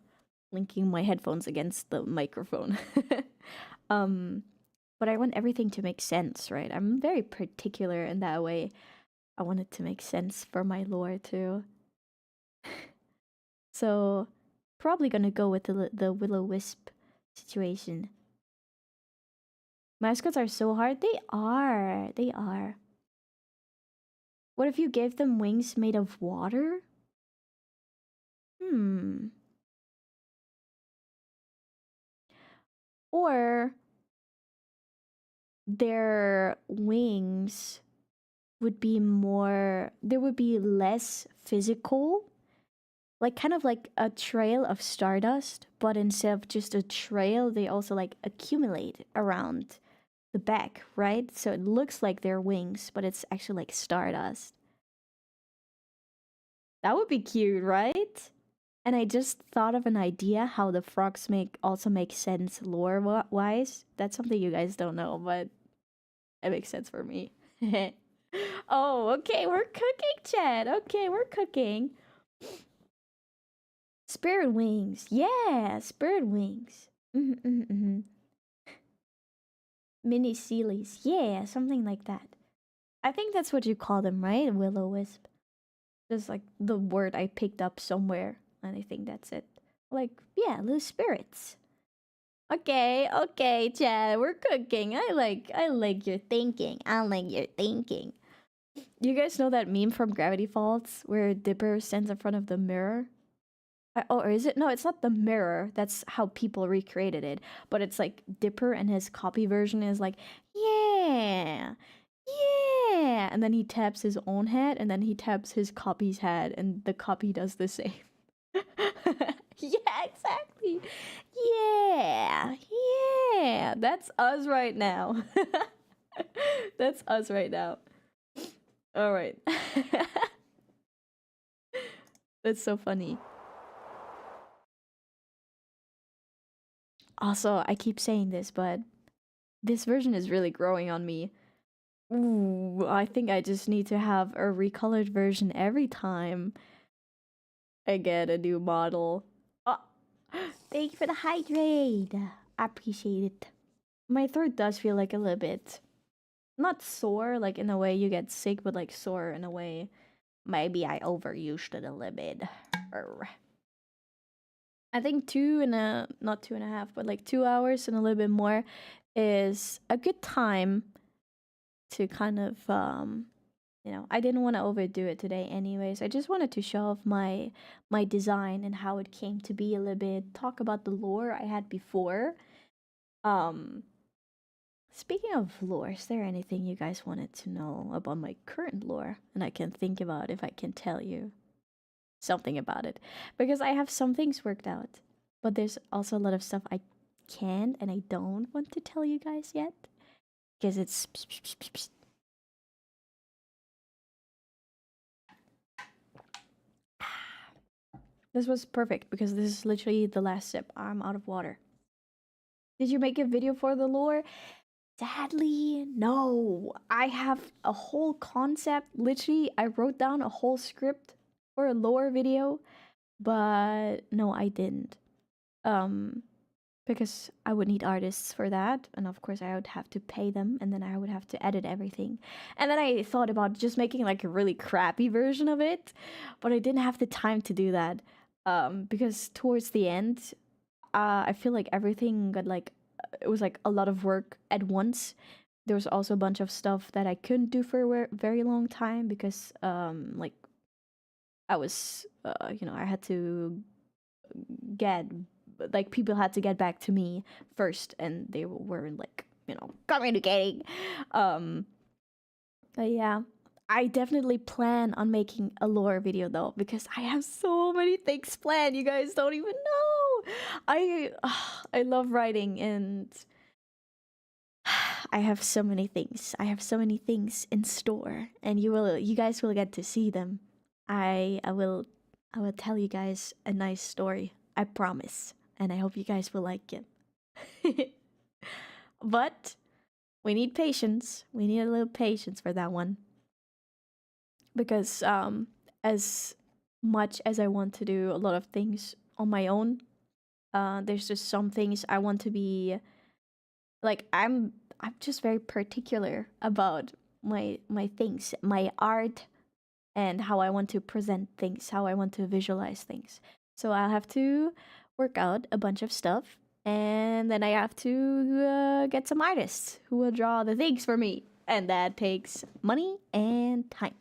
linking my headphones against the microphone. um but I want everything to make sense, right? I'm very particular in that way. I want it to make sense for my lore too. So probably gonna go with the will-o-wisp situation. Mascots are so hard. They are. They are. What if you gave them wings made of water? Hmm. Or their wings would be more, there would be less physical, like kind of like a trail of stardust, but instead of just a trail, they also like accumulate around the back, right? So it looks like they're wings, but it's actually like stardust. That would be cute, right? And I just thought of an idea how the frogs also make sense lore wise. That's something you guys don't know, but it makes sense for me. Oh, okay, we're cooking, Chad. Okay, we're cooking. Spirit wings. Yeah, spirit wings. Mini Sealies. Yeah, something like that. I think that's what you call them, right? Will-o-wisp. Just like the word I picked up somewhere, and I think that's it. Like, yeah, little spirits. Okay, okay, Chad, we're cooking. I like your thinking. I like your thinking. You guys know that meme from Gravity Falls where Dipper stands in front of the mirror? Oh, or is it? No, it's not the mirror. That's how people recreated it. But it's like Dipper and his copy version is like, yeah, yeah. And then he taps his own head and then he taps his copy's head and the copy does the same. Yeah, exactly. Yeah, yeah. That's us right now. That's us right now. All right. That's so funny. Also, I keep saying this, but this version is really growing on me. Ooh, I think I just need to have a recolored version every time I get a new model. Oh, thank you for the hydrate. I appreciate it. My throat does feel like a little bit, not sore, like in a way you get sick, but like sore in a way. Maybe I overused it a little bit. I think not 2.5, but like 2 hours and a little bit more is a good time to kind of I didn't want to overdo it today anyways. I just wanted to show off my design and how it came to be a little bit, talk about the lore I had before. um Speaking of lore, is there anything you guys wanted to know about my current lore? And I can think about if I can tell you something about it. Because I have some things worked out, but there's also a lot of stuff I can and I don't want to tell you guys yet. Because it's... This was perfect because this is literally the last sip. I'm out of water. Did you make a video for the lore? Sadly, no. I have a whole concept. Literally, I wrote down a whole script for a lore video, but no, I didn't. Because I would need artists for that, and of course I would have to pay them, and then I would have to edit everything. And then I thought about just making like a really crappy version of it, but I didn't have the time to do that. Because towards the end, I feel like everything got like, it was like a lot of work at once. There was also a bunch of stuff that I couldn't do for a very long time because like I was I had to get, like, people had to get back to me first and they were like, communicating. But yeah, I definitely plan on making a lore video though, because I have so many things planned. You guys don't even know. I love writing and I have so many things. I have so many things in store, and you guys will get to see them. I will tell you guys a nice story. I promise, and I hope you guys will like it. But We need patience. We need a little patience for that one. Because as much as I want to do a lot of things on my own, there's just some things I want to be like I'm just very particular about my things, my art, and how I want to present things, how I want to visualize things. So I'll have to work out a bunch of stuff, and then I have to get some artists who will draw the things for me, and that takes money and time.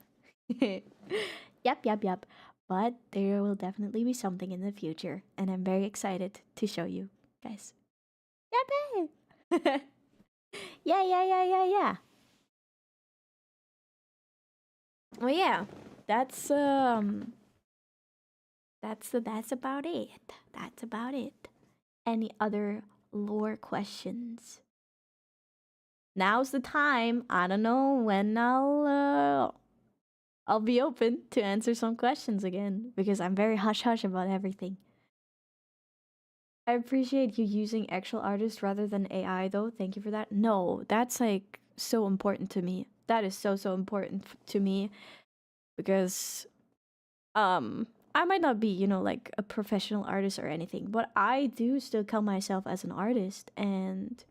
Yep. But there will definitely be something in the future, and I'm very excited to show you guys. Yep. Yeah. Well, yeah, that's that's about it. That's about it. Any other lore questions? Now's the time. I don't know when I'll be open to answer some questions again because I'm very hush hush about everything. I appreciate you using actual artists rather than AI though. Thank you for that. No, that's like so important to me. That is so important to me because I might not be, you know, like a professional artist or anything, but I do still count myself as an artist. And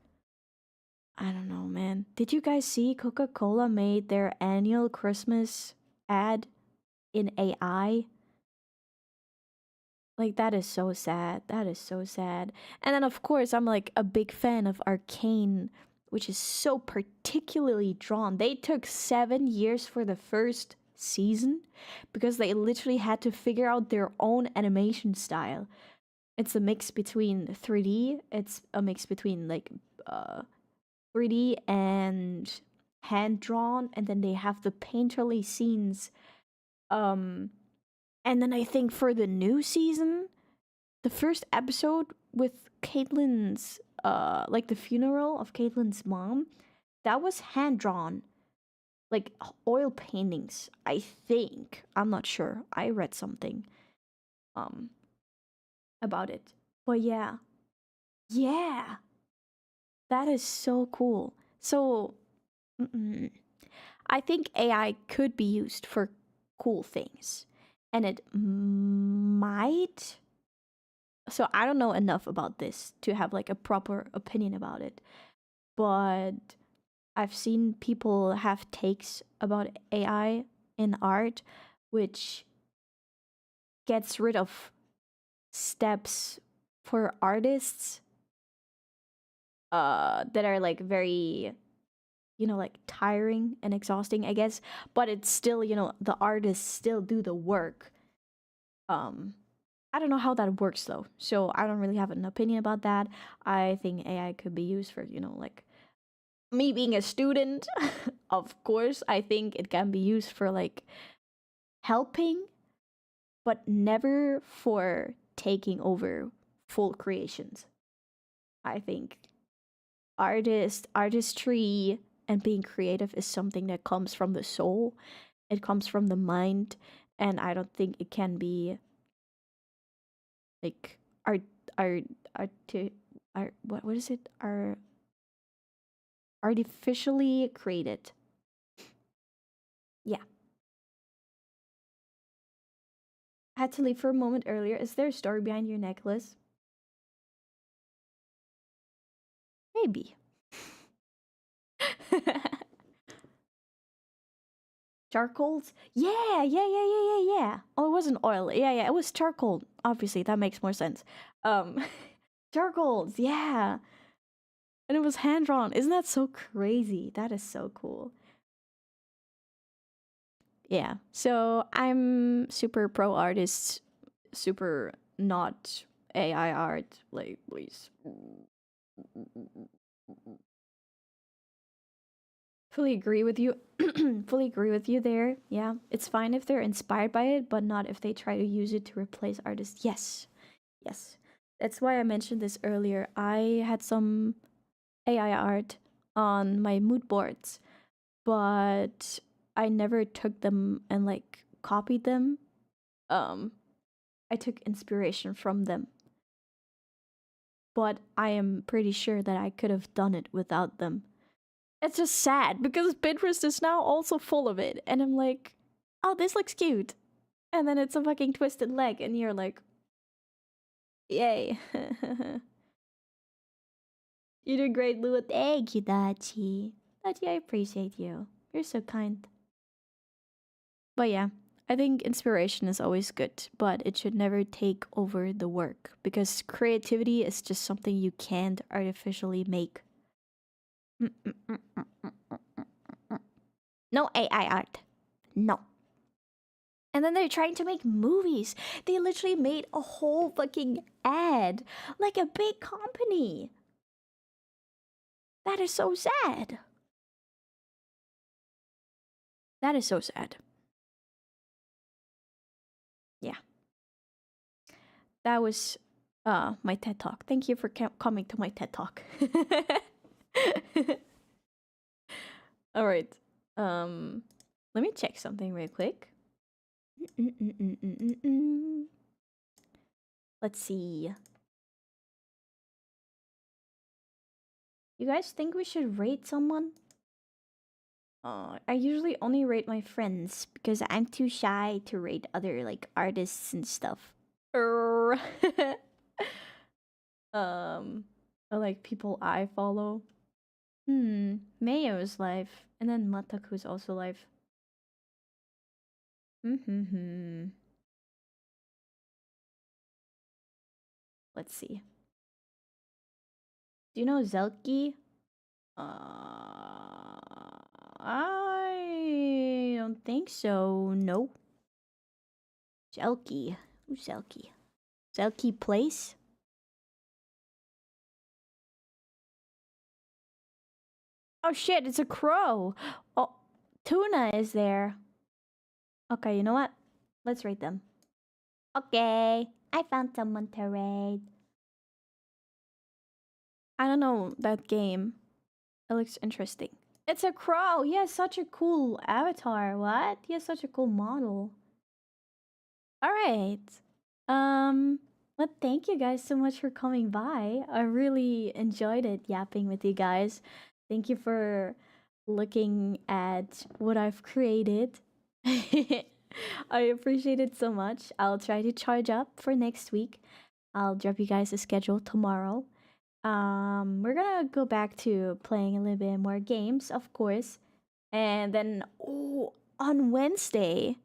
I don't know, man. Did you guys see Coca-Cola made their annual Christmas ad in AI? Like, that is so sad. That is so sad. And then, of course, I'm like a big fan of Arcane, which is so particularly drawn. They took 7 years for the first season because they literally had to figure out their own animation style. It's a mix between 3D, it's a mix between like 3D and hand drawn, and then they have the painterly scenes. And then I think for the new season, the first episode with Caitlyn's like the funeral of Caitlyn's mom, that was hand drawn. Like oil paintings, I think. I'm not sure. I read something um about it. But yeah. Yeah. That is so cool. So I think AI could be used for cool things. And it might, so I don't know enough about this to have like a proper opinion about it. But I've seen people have takes about AI in art, which gets rid of steps for artists that are like very, you know, like tiring and exhausting, I guess. But it's still, you know, the artists still do the work. I don't know how that works though, so I don't really have an opinion about that. I think AI could be used for, you know, like me being a student. Of course, I think it can be used for like helping, but never for taking over full creations. I think artistry and being creative is something that comes from the soul. It comes from the mind, and I don't think it can be like art art art what is it? Artificially created. Yeah. Had to leave for a moment earlier. Is there a story behind your necklace? Maybe. Charcoals? Yeah. Oh, it wasn't oil. Yeah, it was charcoal. Obviously, that makes more sense. Um, charcoals, yeah. And it was hand drawn. Isn't that so crazy? That is so cool. Yeah. So I'm super pro artists, super not AI art. Like, please. Fully agree with you. Fully agree with you there. Yeah. It's fine if they're inspired by it, but not if they try to use it to replace artists. Yes. That's why I mentioned this earlier. I had some AI art on my mood boards, but I never took them and like copied them. I took inspiration from them, but I am pretty sure that I could have done it without them. It's just sad because Pinterest is now also full of it. And I'm like, oh, this looks cute. And then it's a fucking twisted leg. And you're like, yay. You did great, Lua. Thank you, Dachi. Dachi, I appreciate you. You're so kind. But yeah, I think inspiration is always good, but it should never take over the work because creativity is just something you can't artificially make. No AI art. No. And then they're trying to make movies. They literally made a whole fucking ad. Like a big company. That is so sad. That is so sad. Yeah. That was my TED Talk. Thank you for coming to my TED Talk. All right. Let me check something real quick. Let's see. You guys think we should rate someone? I usually only rate my friends because I'm too shy to rate other like artists and stuff. Or like people I follow. Mayo's live, and then Mataku's also live. Let's see. Do you know 𝐒𝐤𝐚𝐥𝐬? I don't think so. No. 𝐒𝐤𝐚𝐥𝐬. Who's 𝐒𝐤𝐚𝐥𝐬? 𝐒𝐤𝐚𝐥𝐬 Place? Oh shit, it's a crow. Oh, Tuna is there. Okay, you know what? Let's rate them. Okay, I found someone to rate. I don't know that game. It looks interesting. It's a crow. He has such a cool avatar. What? He has such a cool model. All right. Well, thank you guys so much for coming by. I really enjoyed it yapping with you guys. Thank you for looking at what I've created. I appreciate it so much. I'll try to charge up for next week. I'll drop you guys a schedule tomorrow. We're gonna go back to playing a little bit more games, of course. And then on Wednesday,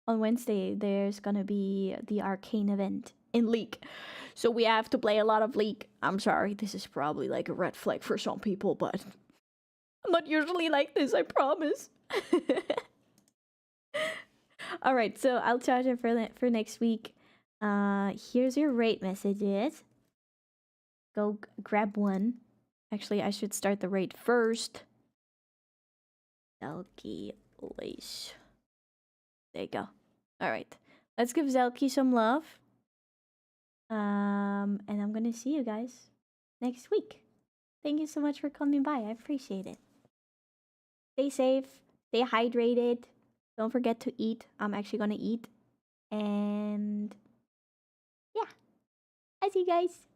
there's gonna be the arcane event in League. So we have to play a lot of League. I'm sorry, this is probably like a red flag for some people, but I'm not usually like this, I promise. All right, so I'll charge it for next week. Here's your rate messages. Go grab one. Actually, I should start the raid first. 𝐒𝐤𝐚𝐥𝐬 Lace. There you go. All right, let's give 𝐒𝐤𝐚𝐥𝐬 some love. And I'm gonna see you guys next week. Thank you so much for coming by. I appreciate it. Stay safe. Stay hydrated. Don't forget to eat. I'm actually gonna eat. And yeah, I'll see you guys.